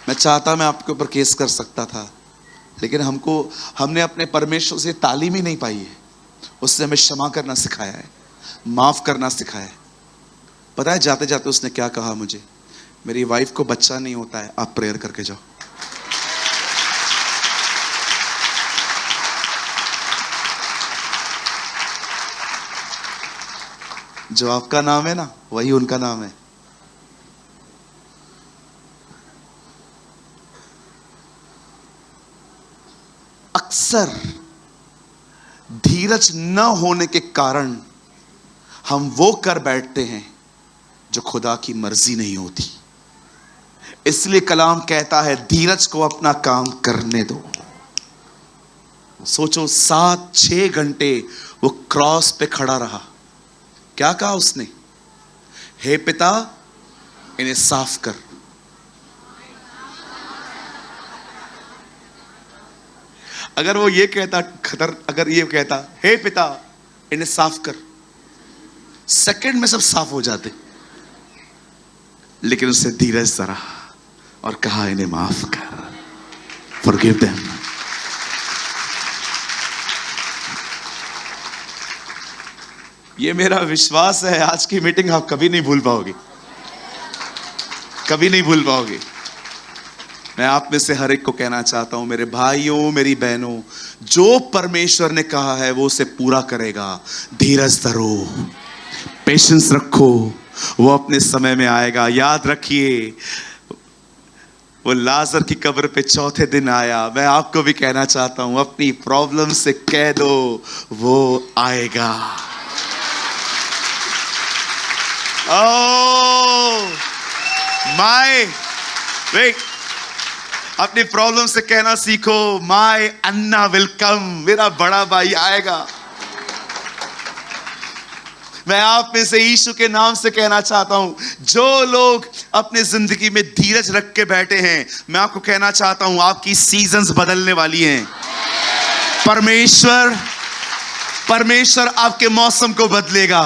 मैं चाहता, मैं आपके ऊपर केस कर सकता था, लेकिन हमने अपने परमेश्वर से तालीम ही नहीं पाई है। उसने हमें क्षमा करना सिखाया है, माफ करना सिखाया है। पता है जाते जाते उसने क्या कहा मुझे? मेरी वाइफ को बच्चा नहीं होता है, आप प्रेयर करके जाओ। जो आपका नाम है ना, वही उनका नाम है। अक्सर धीरज न होने के कारण हम वो कर बैठते हैं जो खुदा की मर्जी नहीं होती। इसलिए कलाम कहता है, धीरज को अपना काम करने दो, सोचो 7-6 घंटे वो क्रॉस पे खड़ा रहा। क्या कहा उसने? हे पिता, इन्हें साफ कर। अगर वो ये कहता अगर ये कहता हे पिता इन्हें साफ कर, सेकंड में सब साफ हो जाते। लेकिन उससे धीरज धरा और कहा इन्हें माफ कर, फॉरगिव देम। ये मेरा विश्वास है, आज की मीटिंग आप कभी नहीं भूल पाओगे, कभी नहीं भूल पाओगे। मैं आप में से हर एक को कहना चाहता हूं, मेरे भाइयों मेरी बहनों, जो परमेश्वर ने कहा है वो उसे पूरा करेगा। धीरज धरो, पेशेंस रखो, वो अपने समय में आएगा। याद रखिए, वो लाजर की कब्र पे चौथे दिन आया। मैं आपको भी कहना चाहता हूं, अपनी प्रॉब्लम से कह दो वो आएगा। ओह माय वेट, अपनी प्रॉब्लम से कहना सीखो, माय अन्ना विल कम, मेरा बड़ा भाई आएगा। मैं आप में से यीशु के नाम से कहना चाहता हूं, जो लोग अपनी जिंदगी में धीरज रख के बैठे हैं, मैं आपको कहना चाहता हूं, आपकी सीजन्स बदलने वाली हैं। परमेश्वर आपके मौसम को बदलेगा,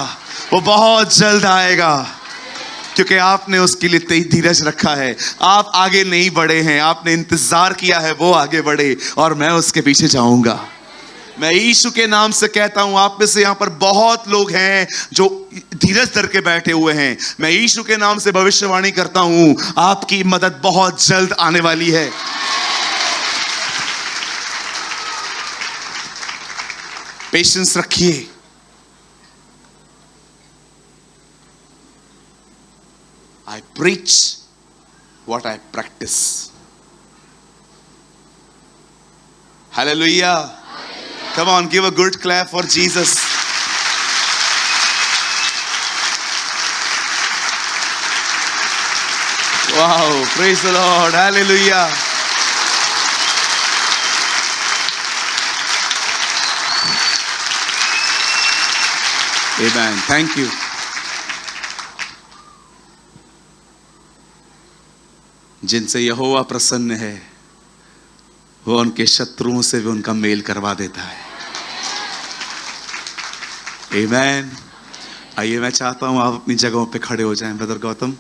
वो बहुत जल्द आएगा, क्योंकि आपने उसके लिए धीरज रखा है। आप आगे नहीं बढ़े हैं, आपने इंतजार किया है वो आगे बढ़े, और मैं उसके पीछे जाऊंगा। मैं यीशु के नाम से कहता हूं, आप में से यहां पर बहुत लोग हैं जो धीरज धर के बैठे हुए हैं। मैं यीशु के नाम से भविष्यवाणी करता हूं, आपकी मदद बहुत जल्द आने वाली है। पेशेंस रखिए। I preach what I practice. Hallelujah. Come on, give a good clap for Jesus. Wow, praise the Lord. Hallelujah. Amen. Thank you. जिनसे यहोवा प्रसन्न है, वो उनके शत्रुओं से भी उनका मेल करवा देता है। आमीन। आइए, मैं चाहता हूं आप अपनी जगहों पे खड़े हो जाएं। ब्रदर गौतम।